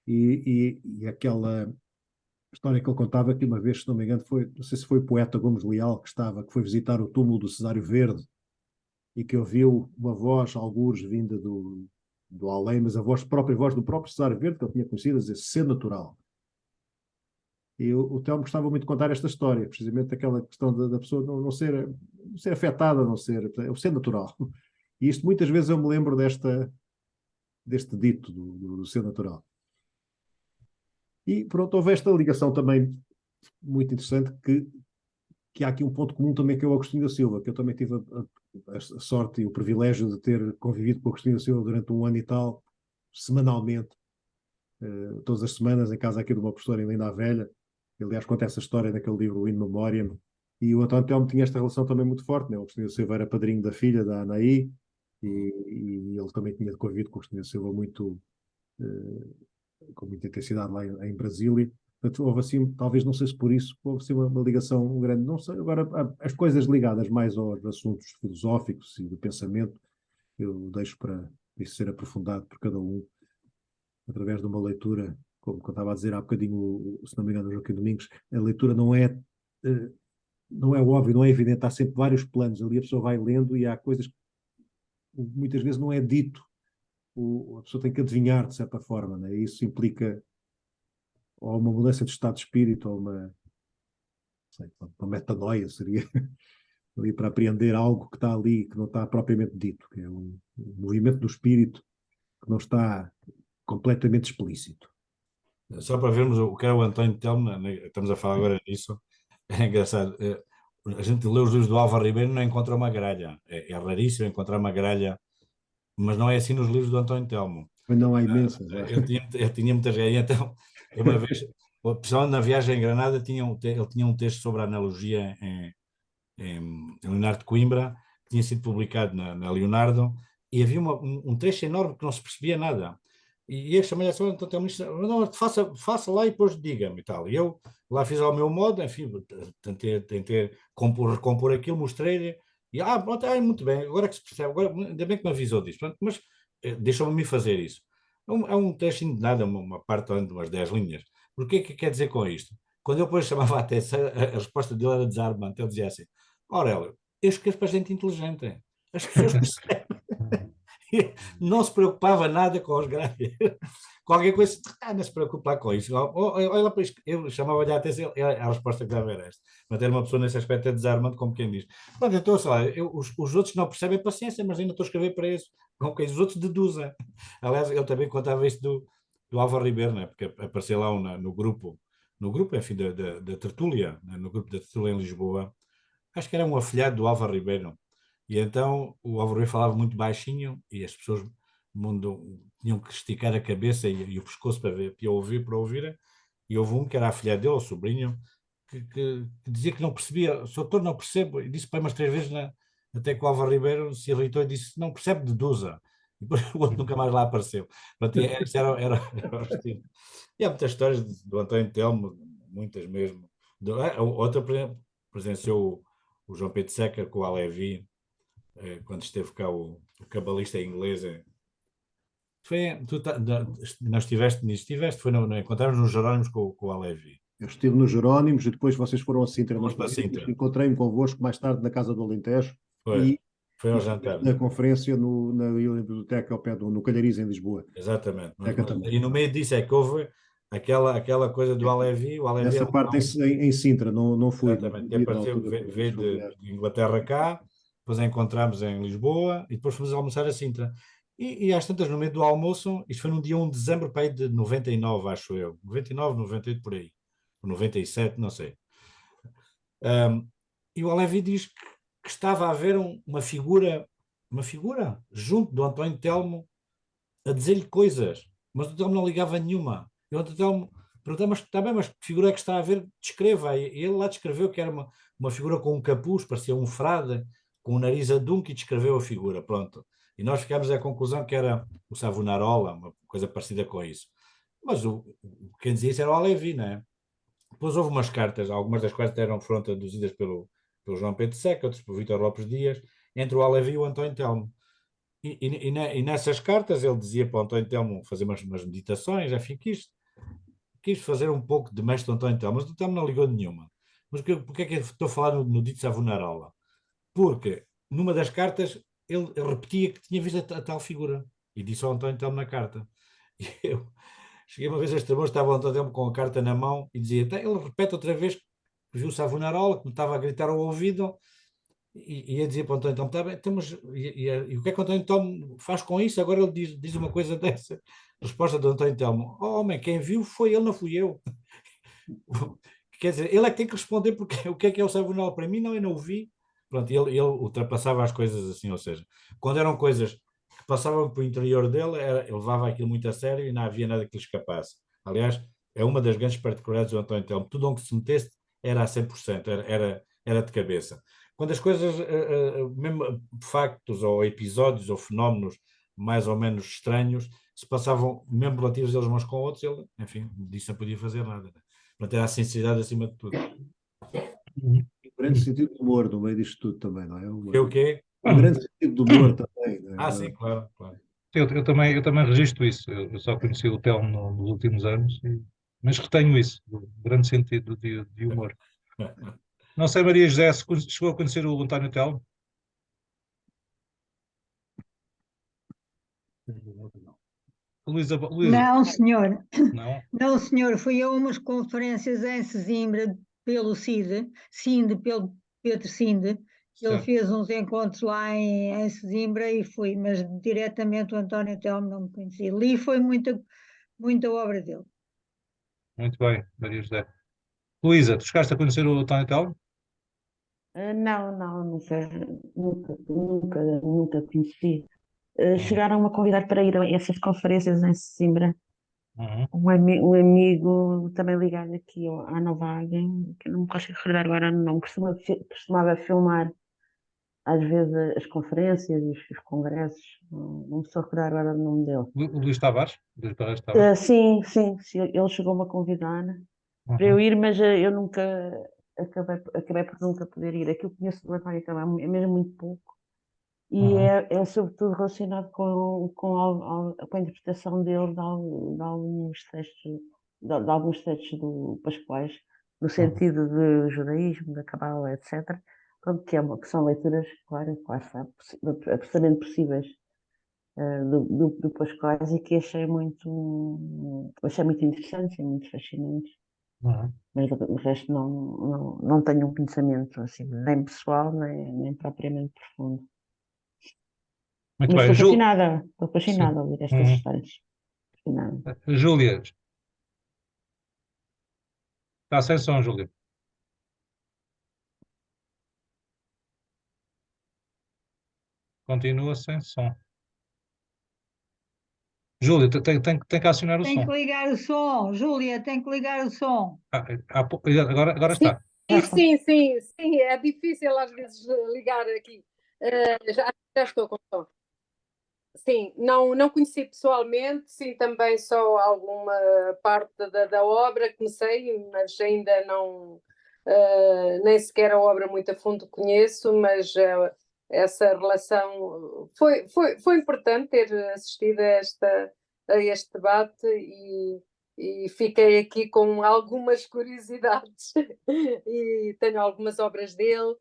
S4: E aquela história que ele contava que uma vez, se não me engano, não sei se foi o poeta Gomes Leal que foi visitar o túmulo do Cesário Verde e que ouviu uma voz, algures, vinda do além, mas própria voz do próprio Cesário Verde, que ele tinha conhecido, a dizer: ser natural. E o Telmo gostava muito de contar esta história, precisamente aquela questão da pessoa não ser afetada, o ser natural. E isto muitas vezes eu me lembro deste dito do ser natural. E pronto, houve esta ligação também muito interessante que há aqui um ponto comum também, que é o Agostinho da Silva, que eu também tive a sorte e o privilégio de ter convivido com o Agostinho da Silva durante um ano e tal, semanalmente, todas as semanas, em casa aqui de uma professora em Linda a Velha. Aliás, conta essa história naquele livro, o In Memoriam. E o António Telmo tinha esta relação também muito forte, né? O Agostinho da Silva era padrinho da filha, da Anaí, e ele também tinha convivido com o Agostinho da Silva com muita intensidade lá em Brasília. Portanto, houve assim, talvez, não sei se por isso, houve assim uma ligação grande. Não sei, agora, as coisas ligadas mais aos assuntos filosóficos e do pensamento, eu deixo para isso ser aprofundado por cada um, através de uma leitura, como eu estava a dizer há bocadinho, se não me engano, o Joaquim Domingos. A leitura não é óbvio, não é evidente, há sempre vários planos ali, a pessoa vai lendo e há coisas que muitas vezes não é dito, a pessoa tem que adivinhar de certa forma, né? E isso implica ou uma mudança de estado de espírito, ou uma metanoia, seria ali para apreender algo que está ali, que não está propriamente dito, que é um movimento do espírito que não está completamente explícito.
S3: Só para vermos o que era o António Telmo, estamos a falar agora nisso, é engraçado. A gente lê os livros do Álvaro Ribeiro e não encontra uma gralha. É raríssimo encontrar uma gralha mas não é assim nos livros do António Telmo.
S4: Mas não há imensas.
S3: Eu tinha muitas ideias, então, uma vez, pessoal, na viagem em Granada, ele tinha um texto sobre a analogia em Leonardo de Coimbra, que tinha sido publicado na Leonardo, e havia um trecho enorme que não se percebia nada. E eu chamei-lhe assim, então, não, faça lá e depois diga-me e tal. E eu lá fiz ao meu modo, enfim, tentei recompor aquilo, mostrei-lhe, e pronto, muito bem, agora que se percebe, agora, ainda bem que me avisou disso, pronto, mas deixou-me a mim fazer isso. É um trechinho de nada, uma parte de umas 10 linhas. O que é que quer dizer com isto? Quando eu depois chamava a atenção, a resposta dele era desarmante. Ele dizia assim: Aurélio, eu escrevo para gente inteligente. As pessoas percebem. Não se preocupava nada com os gráficos. Qualquer coisa, não se preocupar com isso. Olha, eu chamava-lhe a atenção, a resposta que dava era esta. Mas era uma pessoa nesse aspecto desarmante, como quem diz. Pronto, então, sei lá, os outros não percebem paciência, mas ainda estou a escrever para isso. Com quem os outros deduzem. Aliás, ele também contava isto do Álvaro Ribeiro, né? Porque apareceu lá no grupo, enfim, da tertúlia, né? No grupo da tertúlia em Lisboa. Acho que era um afilhado do Álvaro Ribeiro. E então o Álvaro Ribeiro falava muito baixinho e as pessoas do mundo tinham que esticar a cabeça e o pescoço para ouvirem. E houve um que era afilhado dele, o sobrinho, que dizia que não percebia. O doutor não percebe. E disse para umas 3 vezes, até que o Álvaro Ribeiro se irritou e disse: não percebe, deduza. E depois o outro nunca mais lá apareceu. Portanto, esse era o estilo. E há muitas histórias do António Telmo, muitas mesmo. Outra, por exemplo, presenciou o João Pedro Seca com o Alevi, quando esteve cá o cabalista inglês. Não estiveste nisso, foi encontramos nos Jerónimos com o Alevi.
S4: Eu estive nos Jerónimos e depois vocês foram a Sintra.
S3: Fomos para Sintra.
S4: Encontrei-me convosco mais tarde na Casa do Alentejo
S3: Foi ao jantar.
S4: na conferência na biblioteca ao pé no Calhariz, em Lisboa.
S3: Exatamente.
S4: Também.
S3: E no meio disso é que houve aquela coisa do Alevi. O Alevi
S4: Essa parte em Sintra, não fui.
S3: Exatamente, que apareceu, veio de Inglaterra cá, depois a encontramos em Lisboa e depois fomos almoçar a Sintra. E às tantas, no meio do almoço, isto foi no dia 1 de dezembro para aí de 99, acho eu. 99, 98, por aí. 97, não sei. E o Alevi diz que estava a haver uma figura junto do António Telmo a dizer-lhe coisas, mas o Telmo não ligava nenhuma. E o António Telmo perguntou: mas está bem, mas que figura é que está a ver? Descreva. E ele lá descreveu que era uma figura com um capuz, parecia um frade, com o nariz adunco, e descreveu a figura. Pronto. E nós ficámos à conclusão que era o Savonarola, uma coisa parecida com isso. Mas quem dizia isso era o Alevi, não é? Depois houve umas cartas, algumas das quais foram traduzidas pelo João Pedro Seca, outras por Vítor Lopes Dias, entre o Alevi e o António Telmo. E nessas cartas ele dizia para o António Telmo fazer umas meditações, enfim, quis fazer um pouco de mestre do António Telmo, mas o Telmo não ligou nenhuma. Mas porque é que eu estou a falar no dito Savonarola? Porque numa das cartas ele repetia que tinha visto a tal figura e disse ao António Telmo na carta. E eu cheguei uma vez a Estremoz, estava o António Telmo com a carta na mão e dizia, ele repete outra vez que viu o Savonarola, que me estava a gritar ao ouvido. E ia dizer para o António Telmo: tá bem, então, mas, e o que é que o António Telmo faz com isso? Agora ele diz uma coisa dessa. Resposta do António Telmo: oh, homem, quem viu foi ele, não fui eu. Quer dizer, ele é que tem que responder porque o que é o Savonarola para mim, não, eu não o vi. Pronto, ele ultrapassava as coisas assim, ou seja, quando eram coisas que passavam para o interior dele, ele levava aquilo muito a sério e não havia nada que lhe escapasse. Aliás, é uma das grandes particularidades do António Telmo: tudo onde se metesse era a 100%, era de cabeça. Quando as coisas, mesmo factos ou episódios ou fenómenos mais ou menos estranhos, se passavam mesmo relativos eles uns com outros, ele, enfim, disso não podia fazer nada. Portanto, era a sinceridade acima de tudo.
S4: Um grande sentido de humor no meio disto tudo também, não é?
S3: O quê?
S4: Um grande sentido de humor também. Não é?
S3: Sim, claro, claro.
S1: Eu também registro isso. Eu só conheci o Telmo nos últimos anos, mas retenho isso, do grande sentido de humor. Não sei, Maria José, se chegou a conhecer o António Telmo? Luísa,
S6: Não, senhor.
S1: não?
S6: Não, senhor. Fui a umas conferências em Sesimbra pelo pelo Pedro Cinde. Ele
S1: Certo.
S6: fez uns encontros lá em Sesimbra e fui, mas diretamente o António Telmo não me conhecia. Li foi muita, muita obra dele.
S1: Muito bem, Maria José. Luísa, tu chegaste a conhecer o António Telmo?
S7: Não, nunca conheci. chegaram a convidar para ir a essas conferências em Sesimbra.
S1: Uhum.
S7: Um amigo também ligado aqui à Nova Águia, que eu não me consigo recordar agora, não costumava filmar às vezes as conferências e os congressos, não me estou a recordar agora o nome dele.
S1: O Luís Tavares? Luís Tavares?
S7: Sim, ele chegou-me a convidar para eu
S1: Uhum.
S7: ir, mas eu nunca acabei por nunca poder ir. Aquilo que conheço do António também é mesmo muito pouco. E
S1: Uhum.
S7: é sobretudo relacionado com a interpretação dele de alguns textos, de alguns textos do Pascoais, no sentido de judaísmo, da Cabala, etc. Pronto, que são leituras, claro, absolutamente possíveis do Pascoais e que achei muito interessantes e muito fascinantes.
S1: Uhum.
S7: Mas o resto não tenho um pensamento assim, nem pessoal, nem propriamente profundo.
S1: Muito
S7: Mas
S1: bem.
S7: estou
S1: Sim.
S7: fascinada a ouvir estas
S1: Uhum.
S7: histórias. Fascinada.
S1: Júlia, está sem som, Júlia. Continua sem som. Júlia, tem que acionar o
S6: Tem que
S1: som.
S6: ligar o som, Júlia, tem que ligar o som.
S1: Agora
S8: Sim,
S1: está.
S8: sim, é difícil às vezes ligar aqui. Já estou com som. Sim, não conheci pessoalmente, sim, também só alguma parte da obra comecei, mas ainda não, nem sequer a obra muito a fundo conheço, mas essa relação foi importante ter assistido a este debate e fiquei aqui com algumas curiosidades e tenho algumas obras dele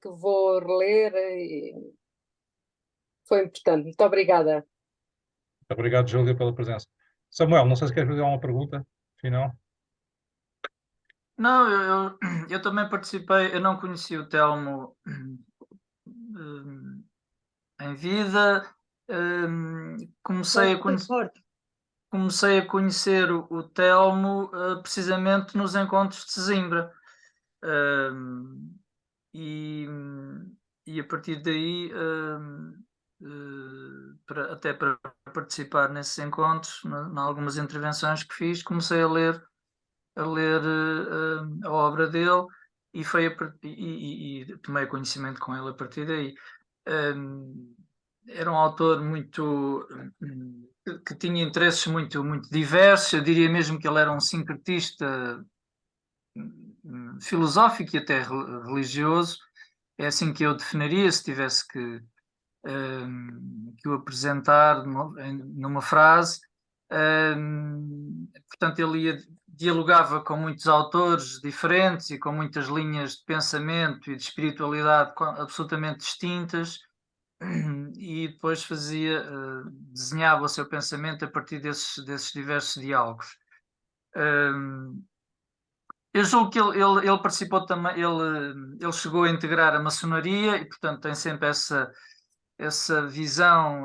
S8: que vou reler e foi importante. Muito obrigada.
S1: Obrigado, Júlia, pela presença. Samuel, não sei se queres fazer alguma pergunta final.
S2: Não, eu também participei, eu não conheci o Telmo em vida. Comecei a conhecer.
S6: Forte.
S2: Comecei a conhecer o Telmo precisamente nos encontros de Sesimbra. E, e a partir daí, até para participar nesses encontros, em algumas intervenções que fiz, comecei a ler a obra dele e tomei conhecimento com ele a partir daí. Era um autor muito que tinha interesses muito diversos. Eu diria mesmo que ele era um sincretista filosófico e até religioso. É assim que eu definiria, se tivesse que o apresentar numa frase. Portanto, ele dialogava com muitos autores diferentes e com muitas linhas de pensamento e de espiritualidade absolutamente distintas, e depois desenhava o seu pensamento a partir desses diversos diálogos. Eu julgo que ele participou também, ele chegou a integrar a maçonaria e, portanto, tem sempre essa visão,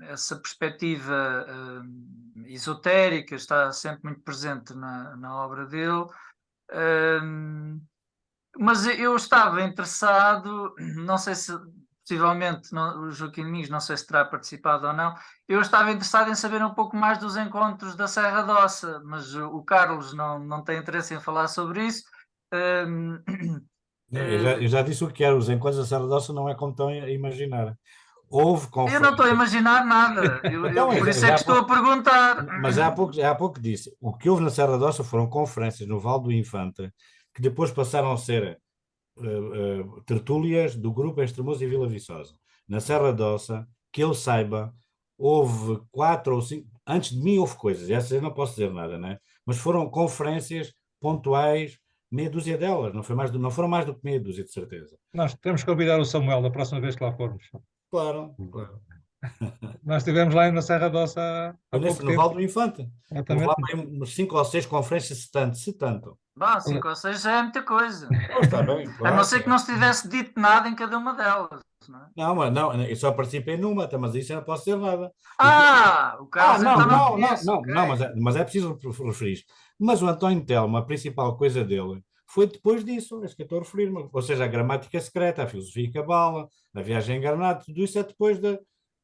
S2: essa perspectiva esotérica, está sempre muito presente na obra dele. Mas eu estava interessado, não sei se, possivelmente, o Joaquim Domingos, não sei se terá participado ou não, eu estava interessado em saber um pouco mais dos encontros da Serra d'Ossa, mas o Carlos não tem interesse em falar sobre isso.
S3: Eu já disse o que era, os encontros da Serra d'Ossa não é como estão a imaginar. Houve
S2: Eu não estou a
S3: conferências.
S2: imaginar nada,
S3: Então,
S2: por isso é que estou a perguntar.
S3: Mas há pouco disse, o que houve na Serra d'Ossa foram conferências no Vale do Infante, que depois passaram a ser tertúlias do grupo Estremoz e Vila Viçosa. Na Serra d'Ossa, que eu saiba, houve 4 ou 5, antes de mim houve coisas, essas eu não posso dizer nada, né? Mas foram conferências pontuais, meia dúzia delas, não foram mais do que meia dúzia, de certeza.
S1: Nós temos que convidar o Samuel da próxima vez que lá formos.
S3: Claro.
S1: Nós estivemos lá na Serra d'Ossa há pouco
S3: No
S1: tempo.
S3: Vale do Infante. Houve lá umas 5 ou 6 conferências, se tanto.
S2: Bom, 5 ou 6 já é muita coisa.
S3: Está bem,
S2: A
S3: claro.
S2: não ser que não se tivesse dito nada em cada uma delas. Não é?
S3: Não, eu só participei numa, mas isso eu não posso dizer nada.
S2: O Carlos então não conhece.
S3: Não, mas é preciso referir isto. Mas o António Telmo, a principal coisa dele foi depois disso, é isso que eu estou a referir-me. Ou seja, a gramática secreta, a filosofia cabala, a viagem enganada, tudo isso é depois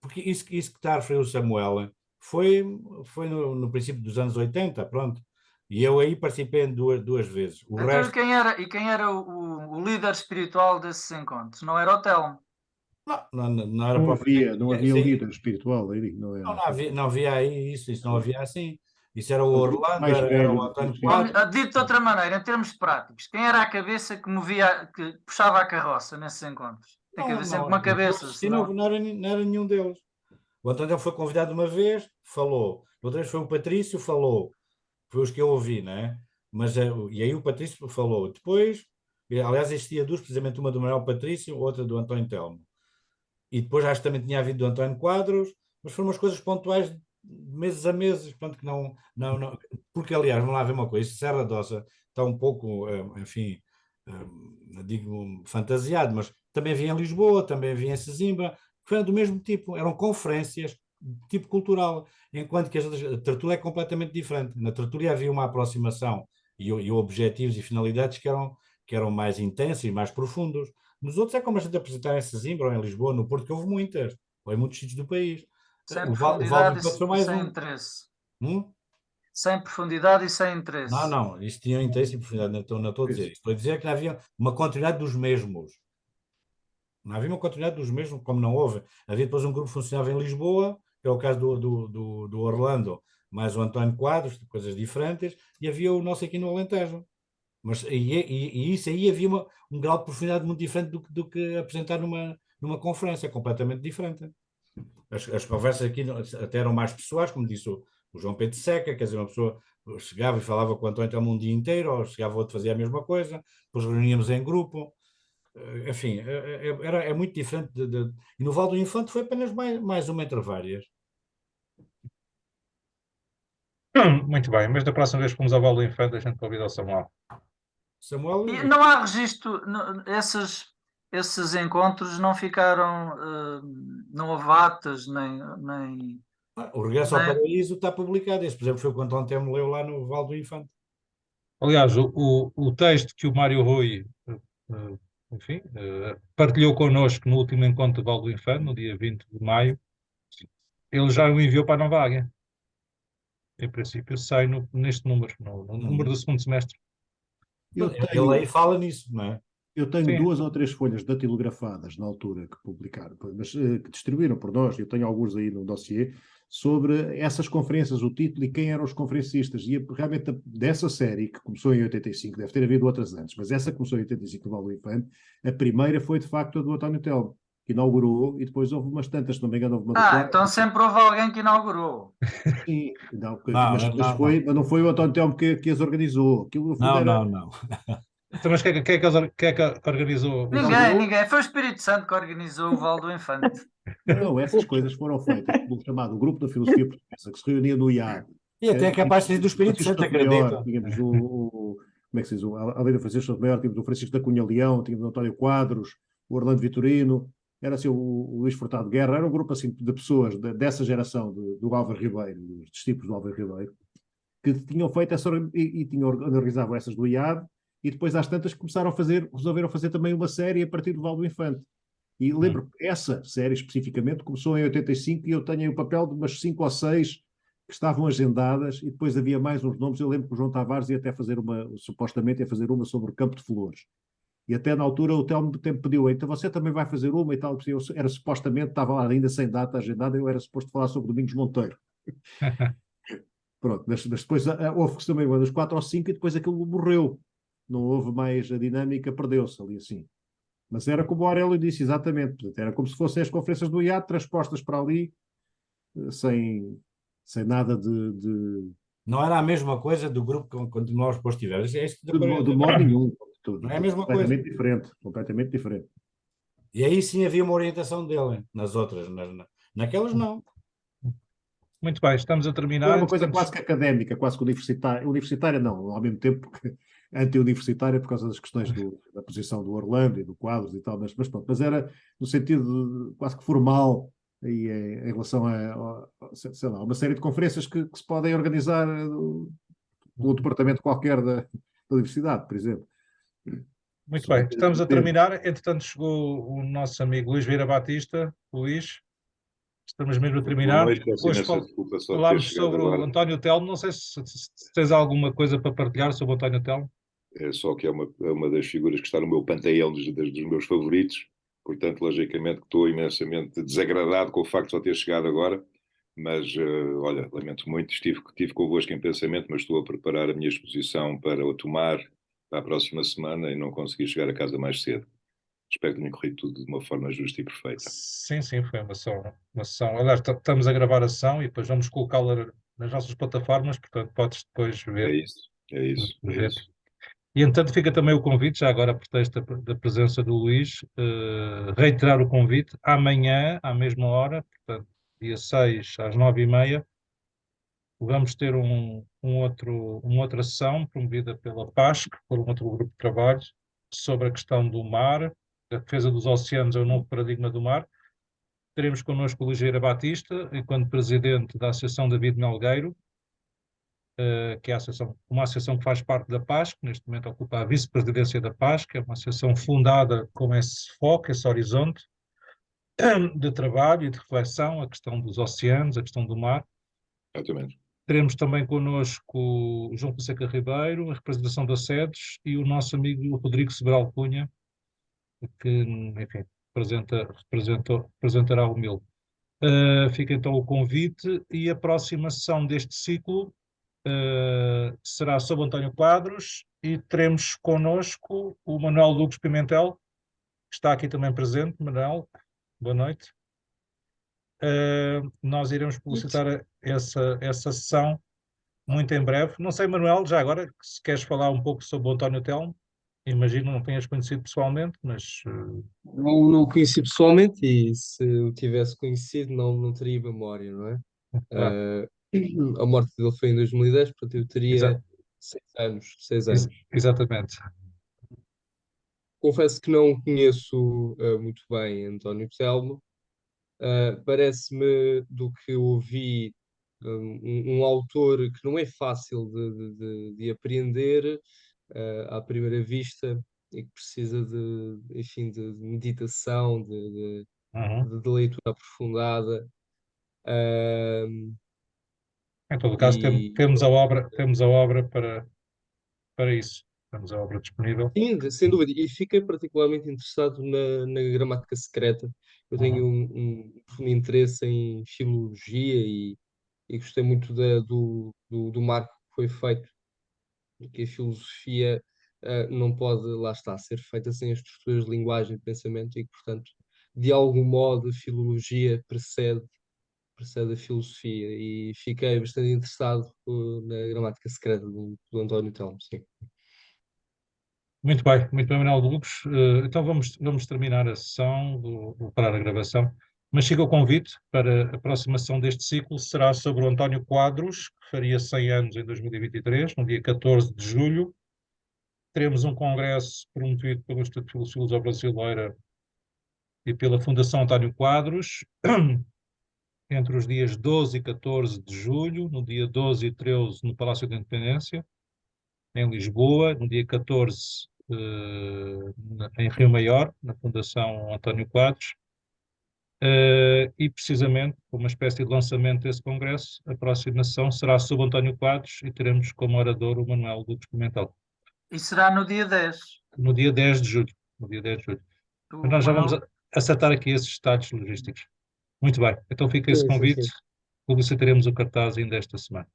S3: porque isso que está a referir o Samuel foi no princípio dos anos 80, pronto. E eu aí participei em duas vezes. O
S2: Então,
S3: resto,
S2: quem era o líder espiritual desses encontros? Não era o Telmo.
S3: não era propriamente.
S4: Não havia
S3: Sim,
S4: líder espiritual aí, não era.
S3: não havia aí isso não havia assim. Isso era o
S4: Um grupo
S3: Orlando,
S4: mais
S3: era
S4: velho
S3: o
S4: do que
S3: António
S4: isso.
S3: Quadros.
S2: Dito de outra maneira, em termos práticos, quem era a cabeça que movia, que puxava a carroça nesses encontros? Tem que haver sempre uma cabeça, senão...
S3: Não era nenhum deles. O António foi convidado uma vez, falou. Outra vez foi o Patrício, falou. Foi os que eu ouvi, né? Mas, e aí o Patrício falou. Depois, aliás, existia duas, precisamente uma do Manuel Patrício, outra do António Telmo. E depois acho que também tinha havido do António Quadros, mas foram umas coisas pontuais de meses a meses, portanto que não. Porque, aliás, vamos lá ver uma coisa, Serra da Ossa está um pouco, enfim, não digo fantasiado, mas também havia em Lisboa, também havia em Sesimbra, que eram do mesmo tipo, eram conferências de tipo cultural, enquanto que a tertúlia é completamente diferente. Na tertúlia havia uma aproximação e objetivos e finalidades que eram mais intensos e mais profundos. Nos outros é como a gente apresentar em Sesimbra ou em Lisboa, no Porto, que houve muitas, ou em muitos sítios do país.
S2: Sem
S3: O Valdo
S2: profundidade
S3: foi
S2: e
S3: mais
S2: sem
S3: um.
S2: interesse.
S3: Hum?
S2: Sem profundidade e sem interesse.
S3: Não, isto tinha interesse e profundidade, não estou a dizer. Estou a dizer que havia uma continuidade dos mesmos. Não havia uma continuidade dos mesmos, como não houve. Havia depois um grupo que funcionava em Lisboa, que é o caso do Orlando, mais o António Quadros, de coisas diferentes, e havia o nosso aqui no Alentejo. Mas e isso aí havia um grau de profundidade muito diferente do que apresentar numa conferência, completamente diferente. As conversas aqui até eram mais pessoais, como disse o João Pedro Seca, quer dizer, uma pessoa chegava e falava com o António Telmo um dia inteiro, ou chegava outro fazia a mesma coisa, depois reuníamos em grupo. Enfim, é muito diferente. E no Val do Infante foi apenas mais uma entre várias.
S1: Muito bem, mas da próxima vez que fomos ao Val do Infante, a gente convida o Samuel.
S3: Samuel,
S2: E não há registro, esses encontros não ficaram, não houve atas, nem
S3: o Regresso ao
S2: nem-
S3: Paraíso está publicado. Esse, por exemplo, foi o que o António Telmo leu lá no Val do Infante.
S1: Aliás, o texto que o Mário Rui, enfim, partilhou connosco no último encontro do Val do Infante, no dia 20 de maio, ele já o enviou para a Nova Águia. Em princípio, sai neste número, no número do segundo semestre.
S3: Ele aí fala nisso, não é?
S4: Eu tenho
S1: Sim.
S4: 2 ou 3 folhas datilografadas na altura que publicaram, mas que distribuíram por nós, eu tenho alguns aí no dossiê, sobre essas conferências, o título e quem eram os conferencistas. E realmente dessa série, que começou em 85, deve ter havido outras antes, mas essa começou em 85 do Val do Infante, a primeira foi de facto a do António Telmo, que inaugurou, e depois houve umas tantas, se não me engano, houve uma do quarto.
S2: então sempre houve alguém que inaugurou.
S4: Sim, não,
S3: Não.
S4: mas não foi o António Telmo que as organizou. Aquilo, no fundo, era.
S3: Não.
S1: Então, mas quem é que organizou o Val do
S2: Ninguém,
S1: Infante?
S2: ninguém. Foi o Espírito Santo que organizou o Val do Infante.
S4: Não, essas coisas foram feitas pelo chamado Grupo da Filosofia Portuguesa, que se reunia no IAD.
S3: E até é capaz de ser do Espírito
S4: Francisco
S3: Santo,
S4: Souto Maior,
S3: acredito.
S4: tínhamos como é que se diz? Além do Francisco Souto Maior, tínhamos o Francisco da Cunha Leão, tínhamos o António Quadros, o Orlando Vitorino, era assim o Luís Furtado Guerra, era um grupo assim de pessoas dessa geração do Álvaro Ribeiro, dos discípulos do Álvaro Ribeiro, que tinham feito essa e tinham organizado essas do IAD, e depois às tantas resolveram fazer também uma série a partir do Val do Infante. E lembro que essa série especificamente começou em 85 e eu tenho aí o papel de umas 5 ou 6 que estavam agendadas e depois havia mais uns nomes. Eu lembro que o João Tavares ia até fazer supostamente ia fazer uma sobre o Campo de Flores. E até na altura o Telmo pediu, então você também vai fazer uma e tal, porque eu supostamente, estava lá ainda sem data agendada, eu era suposto falar sobre Domingos Monteiro. Pronto, mas depois houve também uma das 4 ou 5 e depois aquilo morreu. Não houve mais a dinâmica, perdeu-se ali assim. Mas era como o Aurélio disse, exatamente. Portanto, era como se fossem as conferências do IAD transpostas para ali, sem nada de
S3: Não era a mesma coisa do grupo quando nós depois tivemos.
S4: de modo nenhum. Tudo,
S3: Não é a mesma
S4: completamente diferente. Completamente diferente.
S3: E aí sim havia uma orientação dele, nas outras. Naquelas não.
S1: Muito bem, estamos a
S4: Não
S1: terminar.
S4: era uma coisa
S1: Entretanto,
S4: quase que académica, quase que universitária. Universitária não, ao mesmo tempo que anti-universitária por causa das questões da posição do Orlando e do Quadros e tal, mas pronto, mas era no sentido quase que formal e, em relação sei lá, uma série de conferências que se podem organizar pelo departamento qualquer da universidade, por exemplo.
S1: muito
S4: São
S1: bem,
S4: coisas
S1: estamos a
S4: diferentes.
S1: terminar. Entretanto, chegou o nosso amigo Luís Vieira Batista. Luís, estamos mesmo a
S9: Boa
S1: terminar.
S9: noite, peço
S1: Hoje
S9: imensa desculpa só de ter
S1: falámos
S9: chegado
S1: sobre o
S9: agora.
S1: António Telmo. Não sei se tens alguma coisa para partilhar sobre o António Telmo.
S9: É só que é uma das figuras que está no meu panteão dos meus favoritos. Portanto, logicamente que estou imensamente desagradado com o facto de só ter chegado agora. Mas, olha, lamento muito, estive convosco em pensamento, mas estou a preparar a minha exposição para o tomar para a próxima semana e não consegui chegar a casa mais cedo. Espero que tenha corrido tudo de uma forma justa e perfeita.
S1: Sim, sim, foi uma sessão. Aliás, estamos a gravar a sessão e depois vamos colocá-la nas nossas plataformas, portanto, podes depois
S9: É
S1: ver.
S9: isso, é isso, é
S1: ver.
S9: isso.
S1: E, entanto, fica também o convite, já agora, a pretexto da presença do Luís, reiterar o convite, amanhã, à mesma hora, portanto, dia 6, às 9h30, vamos ter uma outra sessão promovida pela PASC, por um outro grupo de trabalho, sobre a questão do mar, a defesa dos oceanos é o novo paradigma do mar. Teremos connosco o Ligeira Batista, enquanto presidente da Associação David Melgueiro, que é uma associação que faz parte da PASC, que neste momento ocupa a vice-presidência da PASC, que é uma associação fundada com esse foco, esse horizonte de trabalho e de reflexão, a questão dos oceanos, a questão do mar.
S9: Exatamente.
S1: Teremos também connosco o João Fonseca Ribeiro, a representação da SEDES, e o nosso amigo Rodrigo Sobral Cunha, que, enfim, representará o MIL. Fica então o convite, e a próxima sessão deste ciclo será sobre António Quadros, e teremos connosco o Manuel Lucas Pimentel, que está aqui também presente. Manuel, boa noite. Nós iremos publicitar essa sessão muito em breve. Não sei, Manuel, já agora, se queres falar um pouco sobre o António Telmo. Imagino não tenhas conhecido pessoalmente, mas
S10: Não o conheci pessoalmente e se o tivesse conhecido não teria memória, não é?
S1: claro,
S10: A morte dele foi em 2010, portanto eu teria
S1: exa-
S10: 6 anos, 6 anos.
S1: exatamente.
S10: Confesso que não conheço muito bem António Telmo. Parece-me, do que ouvi, um autor que não é fácil de apreender à primeira vista e que precisa enfim, de meditação,
S1: Uhum.
S10: de leitura aprofundada. Ah,
S1: Em todo caso,
S10: e
S1: temos a obra para isso. Temos a obra disponível.
S10: sim, sem dúvida, e fiquei particularmente interessado na gramática secreta. Eu tenho
S1: Uhum.
S10: um profundo interesse em filologia e gostei muito do marco que foi feito, que a filosofia não pode, lá está, ser feita sem as estruturas de linguagem e de pensamento e que, portanto, de algum modo, a filologia precede a filosofia e fiquei bastante interessado na gramática secreta do António Telmo, sim.
S1: Muito bem, Manuel Lucas. Então vamos terminar a sessão, vou parar a gravação. Mas siga o convite para a próxima sessão deste ciclo, será sobre o António Quadros, que faria 100 anos em 2023, no dia 14 de julho. Teremos um congresso promovido pelo Instituto de Filosofia Brasileira e pela Fundação António Quadros, entre os dias 12 e 14 de julho, no dia 12 e 13 no Palácio da Independência, em Lisboa, no dia 14 em Rio Maior, na Fundação António Quadros, e precisamente, como uma espécie de lançamento desse congresso, a próxima sessão será sobre António Quadros e teremos como orador o Manuel Lucas Pimentel.
S2: E será no dia 10.
S1: No dia 10 de julho. No dia 10 de julho.
S2: O
S1: Mas nós já vamos
S2: Manuel-
S1: acertar aqui esses detalhes logísticos. Muito bem, então fica esse
S10: Sim, sim,
S1: convite.
S10: sim.
S1: Publicitaremos o cartaz ainda esta semana.